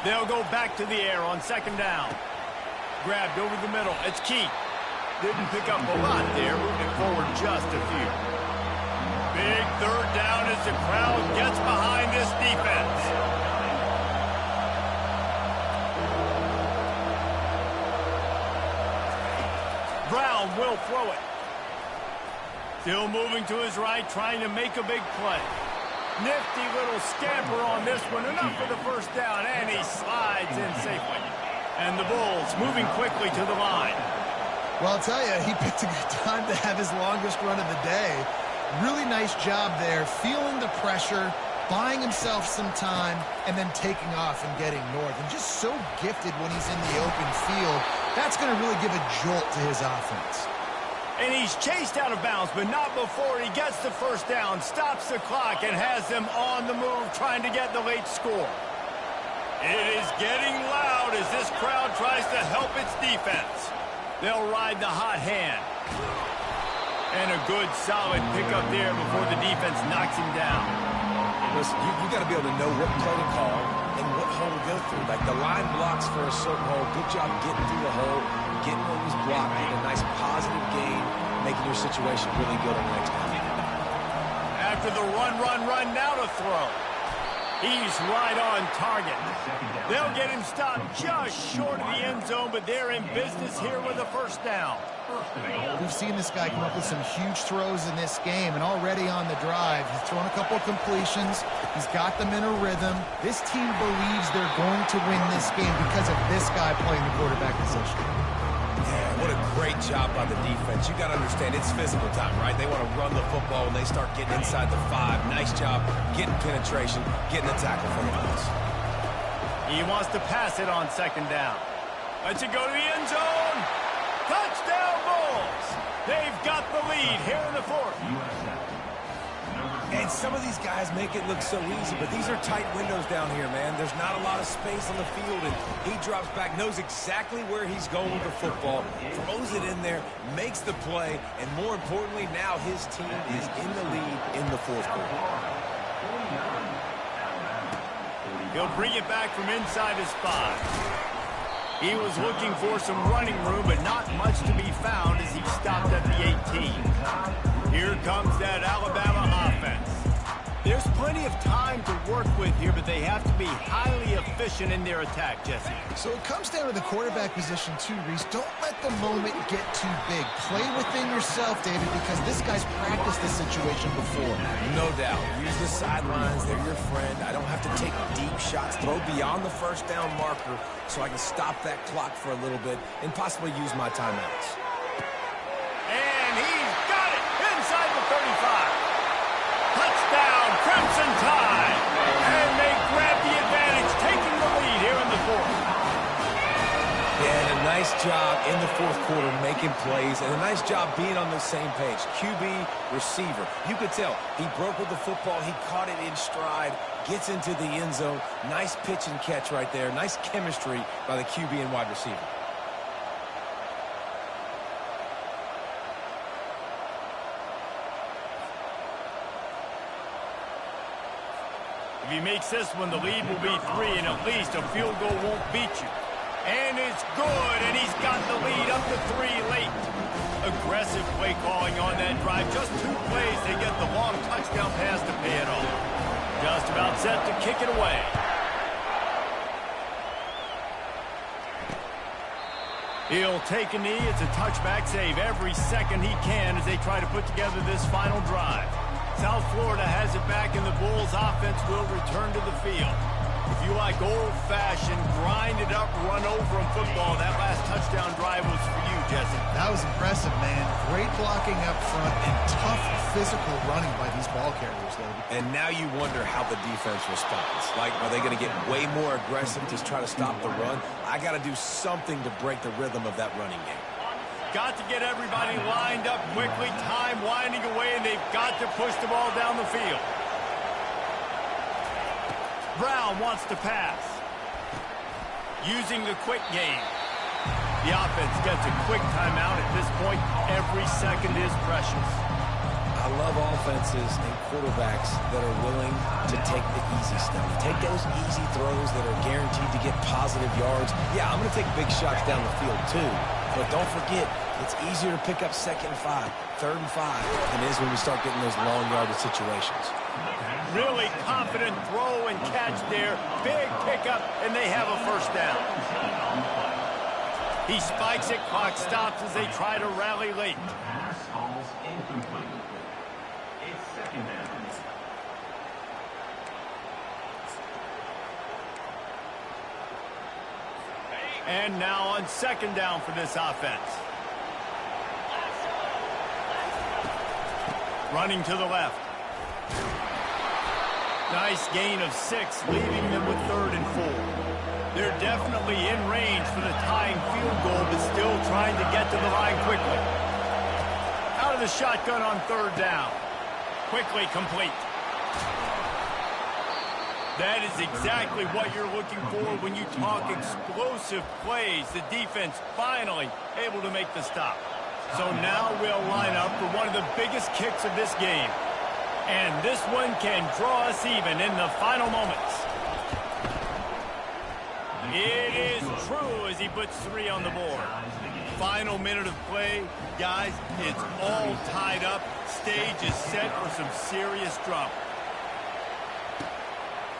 They'll go back to the air on second down. Grabbed over the middle. It's Keith. Didn't pick up a lot there, moving forward just a few. Big third down as the crowd gets behind this defense. Brown will throw it. Still moving to his right, trying to make a big play. Nifty little scamper on this one. Enough for the first down, and he slides in safely. And the Bulls moving quickly to the line. Well, I'll tell you, he picked a good time to have his longest run of the day. Really nice job there, feeling the pressure, buying himself some time, and then taking off and getting north. And just so gifted when he's in the open field. That's going to really give a jolt to his offense. And he's chased out of bounds, but not before he gets the first down, stops the clock, and has them on the move trying to get the late score. It is getting loud as this crowd tries to help its defense. They'll ride the hot hand. And a good, solid pickup there before the defense knocks him down. Listen, you got to be able to know what play to call and what hole to go through. Like the line blocks for a certain hole. Good job getting through the hole, getting what was blocked, getting a nice positive gain, making your situation really good on the next time. After the run, now to throw. He's right on target. They'll get him stopped just short of the end zone, but they're in business here with a first down. We've seen this guy come up with some huge throws in this game, and already on the drive, he's thrown a couple of completions. He's got them in a rhythm. This team believes they're going to win this game because of this guy playing the quarterback position. Yeah, what a great job by the defense. You got to understand, it's physical time, right? They want to run the football when they start getting inside the 5. Nice job getting penetration, getting the tackle for the pass. He wants to pass it on second down. Lets it go to the end zone. Touchdown, Bulls. They've got the lead here in the fourth. And some of these guys make it look so easy, but these are tight windows down here, man. There's not a lot of space on the field, and he drops back, knows exactly where he's going with the football, throws it in there, makes the play, and more importantly, now his team is in the lead in the fourth quarter. He'll bring it back from inside his 5. He was looking for some running room, but not much to be found as he stopped at the 18. Here comes that Alabama offense. There's plenty of time to work with here, but they have to be highly efficient in their attack, Jesse. So it comes down to the quarterback position too, Reese. Don't let the moment get too big. Play within yourself, David, because this guy's practiced this situation before. No doubt. Use the sidelines. They're your friend. I don't have to take deep shots. Throw beyond the first down marker so I can stop that clock for a little bit and possibly use my timeouts. And he's got it inside the 35. Touchdown, Crimson Tide. And they grab the advantage, taking the lead here in the fourth. And a nice job in the fourth quarter making plays, and a nice job being on the same page. QB, receiver. You could tell he broke with the football. He caught it in stride, gets into the end zone. Nice pitch and catch right there. Nice chemistry by the QB and wide receiver. If he makes this one, the lead will be 3, and at least a field goal won't beat you. And it's good, and he's got the lead up to 3 late. Aggressive play calling on that drive. Just 2 plays, they get the long touchdown pass to pay it off. Just about set to kick it away. He'll take a knee. It's a touchback save every second he can as they try to put together this final drive. South Florida has it back, and the Bulls offense will return to the field. If you like old-fashioned, grind-it-up, run-over-'em football, that last touchdown drive was for you, Jesse. That was impressive, man. Great blocking up front and tough physical running by these ball carriers, David. And now you wonder how the defense responds. Like, are they going to get way more aggressive to try to stop the run? I got to do something to break the rhythm of that running game. Got to get everybody lined up quickly, time winding away, and they've got to push the ball down the field. Brown wants to pass. Using the quick game. The offense gets a quick timeout at this point. Every second is precious. I love offenses and quarterbacks that are willing to take the easy stuff. Take those easy throws that are guaranteed to get positive yards. Yeah, I'm going to take big shots down the field too. But don't forget, it's easier to pick up 2nd and 5, 3rd and 5 than it is when we start getting those long yardage situations. Really confident throw and catch there. Big pickup, and they have a first down. He spikes it. Clock stops as they try to rally late. Pass falls incomplete. It's 2nd down. And now on 2nd down for this offense. Running to the left. Nice gain of 6, leaving them with 3rd and 4. They're definitely in range for the tying field goal, but still trying to get to the line quickly. Out of the shotgun on 3rd down. Quickly complete. That is exactly what you're looking for when you talk explosive plays. The defense finally able to make the stop. So now we'll line up for one of the biggest kicks of this game. And this one can draw us even in the final moments. It is true as he puts 3 on the board. Final minute of play. Guys, it's all tied up. Stage is set for some serious drama.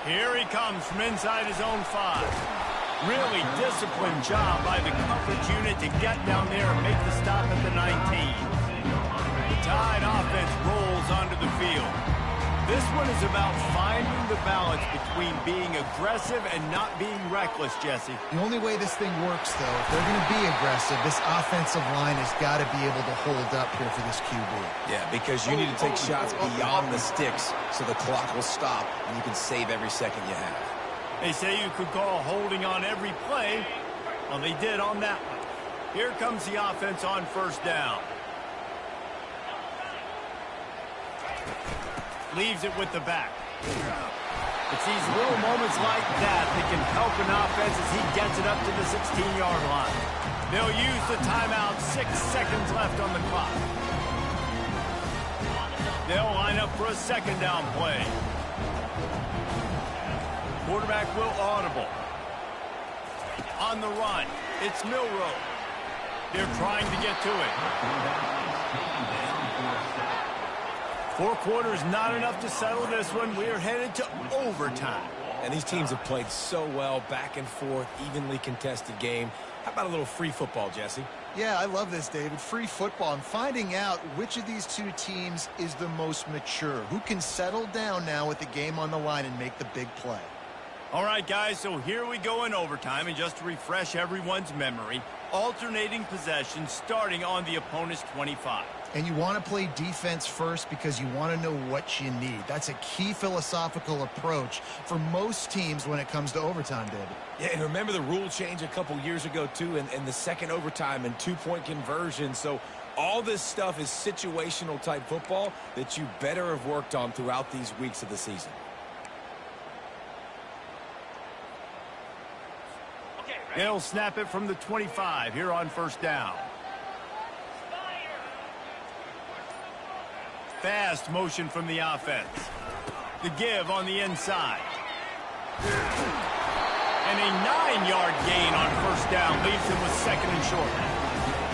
Here he comes from inside his own 5. Really disciplined job by the coverage unit to get down there and make the stop at the 19. Tide offense rolls onto the field. This one is about finding the balance between being aggressive and not being reckless, Jesse. The only way this thing works, though, if they're going to be aggressive, this offensive line has got to be able to hold up here for this QB. Yeah, because you need to take shots beyond the sticks so the clock will stop and you can save every second you have. They say you could call holding on every play. Well, they did on that one. Here comes the offense on 1st down. Leaves it with the back. It's these little moments like that that can help an offense as he gets it up to the 16-yard line. They'll use the timeout. 6 seconds left on the clock. They'll line up for a 2nd down play. Quarterback will audible. On the run, it's Milroe. They're trying to get to it. 4 quarters, not enough to settle this one. We're headed to overtime. And these teams have played so well, back and forth, evenly contested game. How about a little free football, Jesse? Yeah, I love this, David. Free football. I'm finding out which of these 2 teams is the most mature. Who can settle down now with the game on the line and make the big play? All right, guys, so here we go in overtime. And just to refresh everyone's memory, alternating possession starting on the opponent's 25. And you want to play defense first because you want to know what you need. That's a key philosophical approach for most teams when it comes to overtime, David. Yeah, and remember the rule change a couple years ago, too, and the second overtime and 2-point conversion. So all this stuff is situational type football that you better have worked on throughout these weeks of the season. They'll snap it from the 25 here on 1st down. Fast motion from the offense. The give on the inside. And a 9-yard gain on 1st down leaves him with 2nd and short.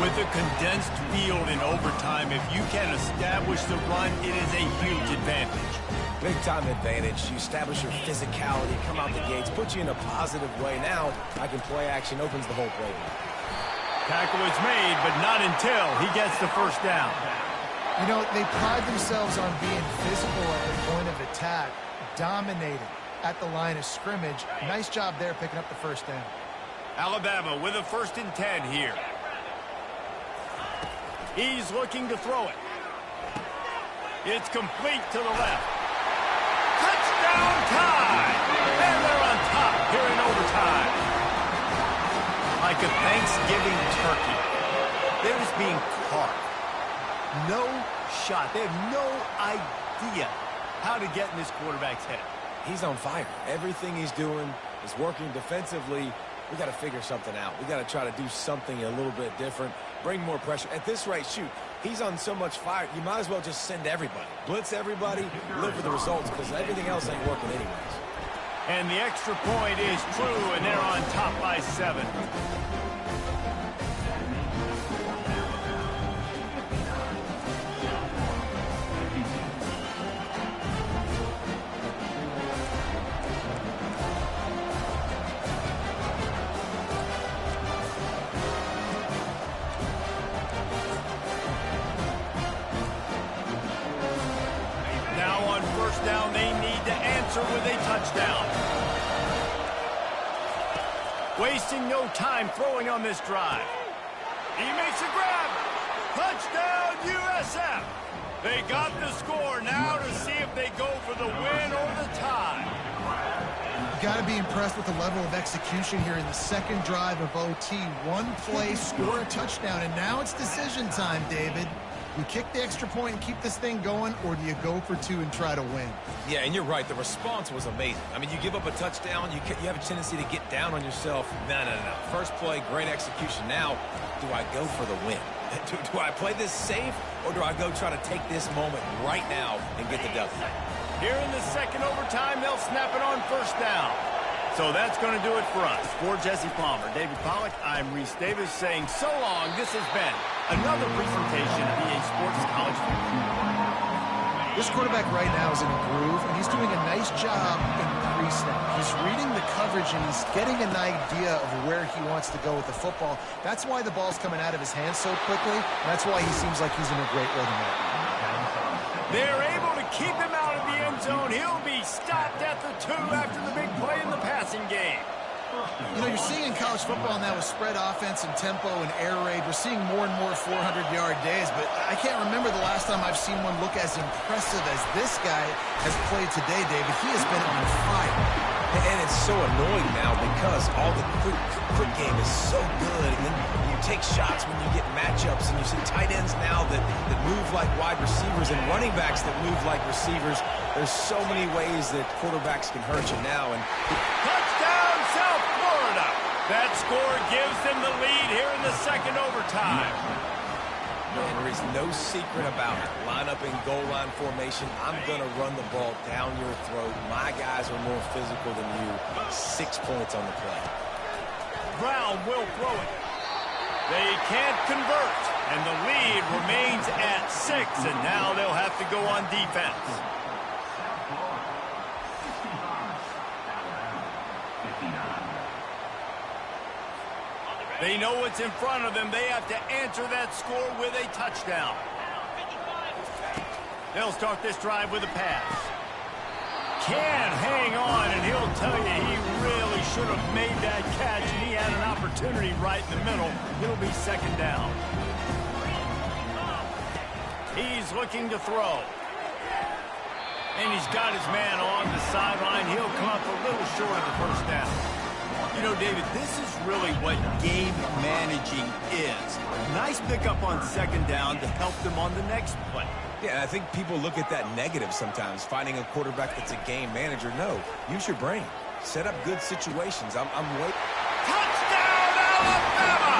With a condensed field in overtime, if you can establish the run, it is a huge advantage. Big-time advantage. You establish your physicality, come out the gates, put you in a positive way. Now, I can play action, opens the whole play. Tackle is made, but not until he gets the first down. You know, they pride themselves on being physical at the point of attack, dominated at the line of scrimmage. Nice job there picking up the first down. Alabama with a 1st and 10 here. He's looking to throw it. It's complete to the left. Touchdown tie! And they're on top here in overtime. Like a Thanksgiving turkey. They're just being carved. No shot. They have no idea how to get in this quarterback's head. He's on fire. Everything he's doing is working defensively. We got to figure something out. We got to try to do something a little bit different. Bring more pressure. At this rate, shoot, he's on so much fire, you might as well just send everybody. Blitz everybody, live for the results, because everything else ain't working anyways. And the extra point is true, and they're on top by 7. Down, they need to answer with a touchdown. Wasting no time throwing on this drive. He makes a grab. Touchdown, USF. They got the score now to see if they go for the win or the tie. You got to be impressed with the level of execution here in the second drive of OT. One play, score a touchdown, and now it's decision time, David. You kick the extra point and keep this thing going, or do you go for 2 and try to win? Yeah, and you're right. The response was amazing. I mean, you give up a touchdown, you have a tendency to get down on yourself. No. First play, great execution. Now, do I go for the win? Do I play this safe, or do I go try to take this moment right now and get the W? Here in the second overtime, they'll snap it on 1st down. So that's going to do it for us. For Jesse Palmer, David Pollack, I'm Reese Davis saying so long. This has been another presentation of EA Sports College Football. This quarterback right now is in a groove, and he's doing a nice job in pre-snap. He's reading the coverage, and he's getting an idea of where he wants to go with the football. That's why the ball's coming out of his hands so quickly, and that's why he seems like he's in a great rhythm right now. They're able to keep him out of the end zone. He'll be stopped at the 2 after the big play in the passing game. You know, you're seeing in college football now with spread offense and tempo and air raid, we're seeing more and more 400-yard days, but I can't remember the last time I've seen one look as impressive as this guy has played today, David. He has been on fire. And it's so annoying now because all the quick game is so good, and then you take shots when you get matchups, and you see tight ends now that move like wide receivers and running backs that move like receivers. There's so many ways that quarterbacks can hurt you now. And touchdown, South Florida! That score gives them the lead here in the second overtime. And there is no secret about it. Line up in goal line formation. I'm going to run the ball down your throat. My guys are more physical than you. 6 points on the play. Brown will throw it. They can't convert, and the lead remains at 6, and now they'll have to go on defense. They know what's in front of them. They have to answer that score with a touchdown. They'll start this drive with a pass. Can't hang on, and he'll tell you he really should have made that catch, and he had an opportunity right in the middle. It'll be 2nd down. He's looking to throw. And he's got his man on the sideline. He'll come up a little short of the 1st down. You know, David, this is really what game managing is. Nice pickup on 2nd down to help them on the next play. Yeah, I think people look at that negative sometimes, finding a quarterback that's a game manager. No, use your brain. Set up good situations. I'm waiting. Touchdown, Alabama!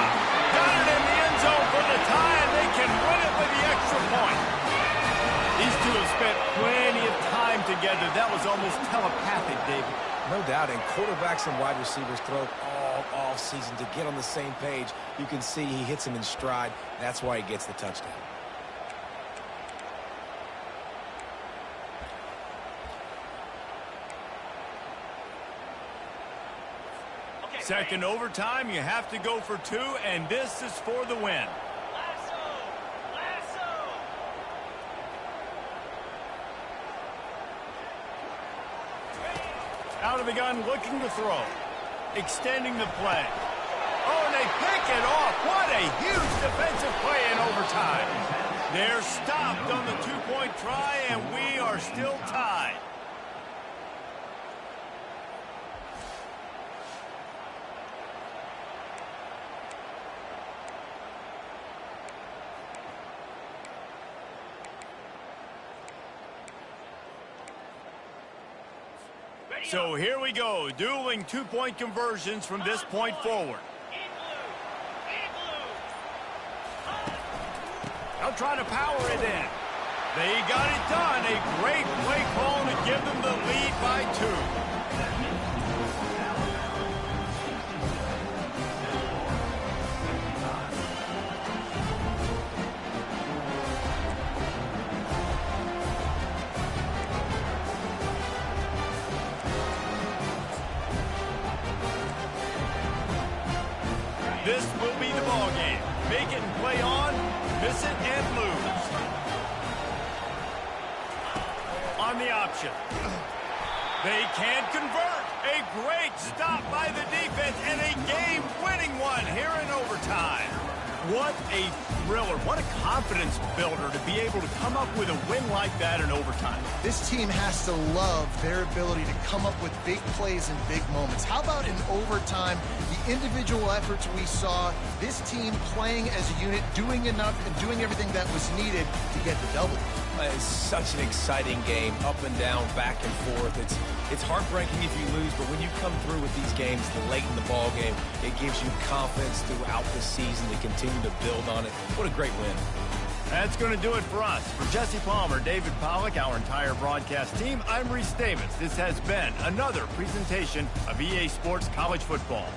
Got it in the end zone for the tie, and they can win it with the extra point. These two have spent plenty of time together. That was almost telepathic, David. No doubt, and quarterbacks and wide receivers throw all off season to get on the same page. You can see he hits him in stride. That's why he gets the touchdown. Second overtime, you have to go for 2, and this is for the win. Out of the gun, looking to throw. Extending the play. Oh, and they pick it off. What a huge defensive play in overtime. They're stopped on the 2-point try, and we are still tied. So here we go, dueling 2-point conversions from this point forward. They'll try to power it in. They got it done. A great play call to give them the lead by 2. This will be the ball game. Make it and play on, miss it and lose. On the option. They can't convert. A great stop by the defense and a game-winning one here in overtime. What a thriller. What a confidence builder to be able to come up with a win like that in overtime. This team has to love their ability to come up with big plays and big moments. How about in overtime, the individual efforts we saw, this team playing as a unit, doing enough and doing everything that was needed to get the W. It's such an exciting game, up and down, back and forth. It's heartbreaking if you lose, but when you come through with these games late in the ball game, it gives you confidence throughout the season to continue to build on it. What a great win. That's going to do it for us. For Jesse Palmer, David Pollack, our entire broadcast team, I'm Reese Davis. This has been another presentation of EA Sports College Football.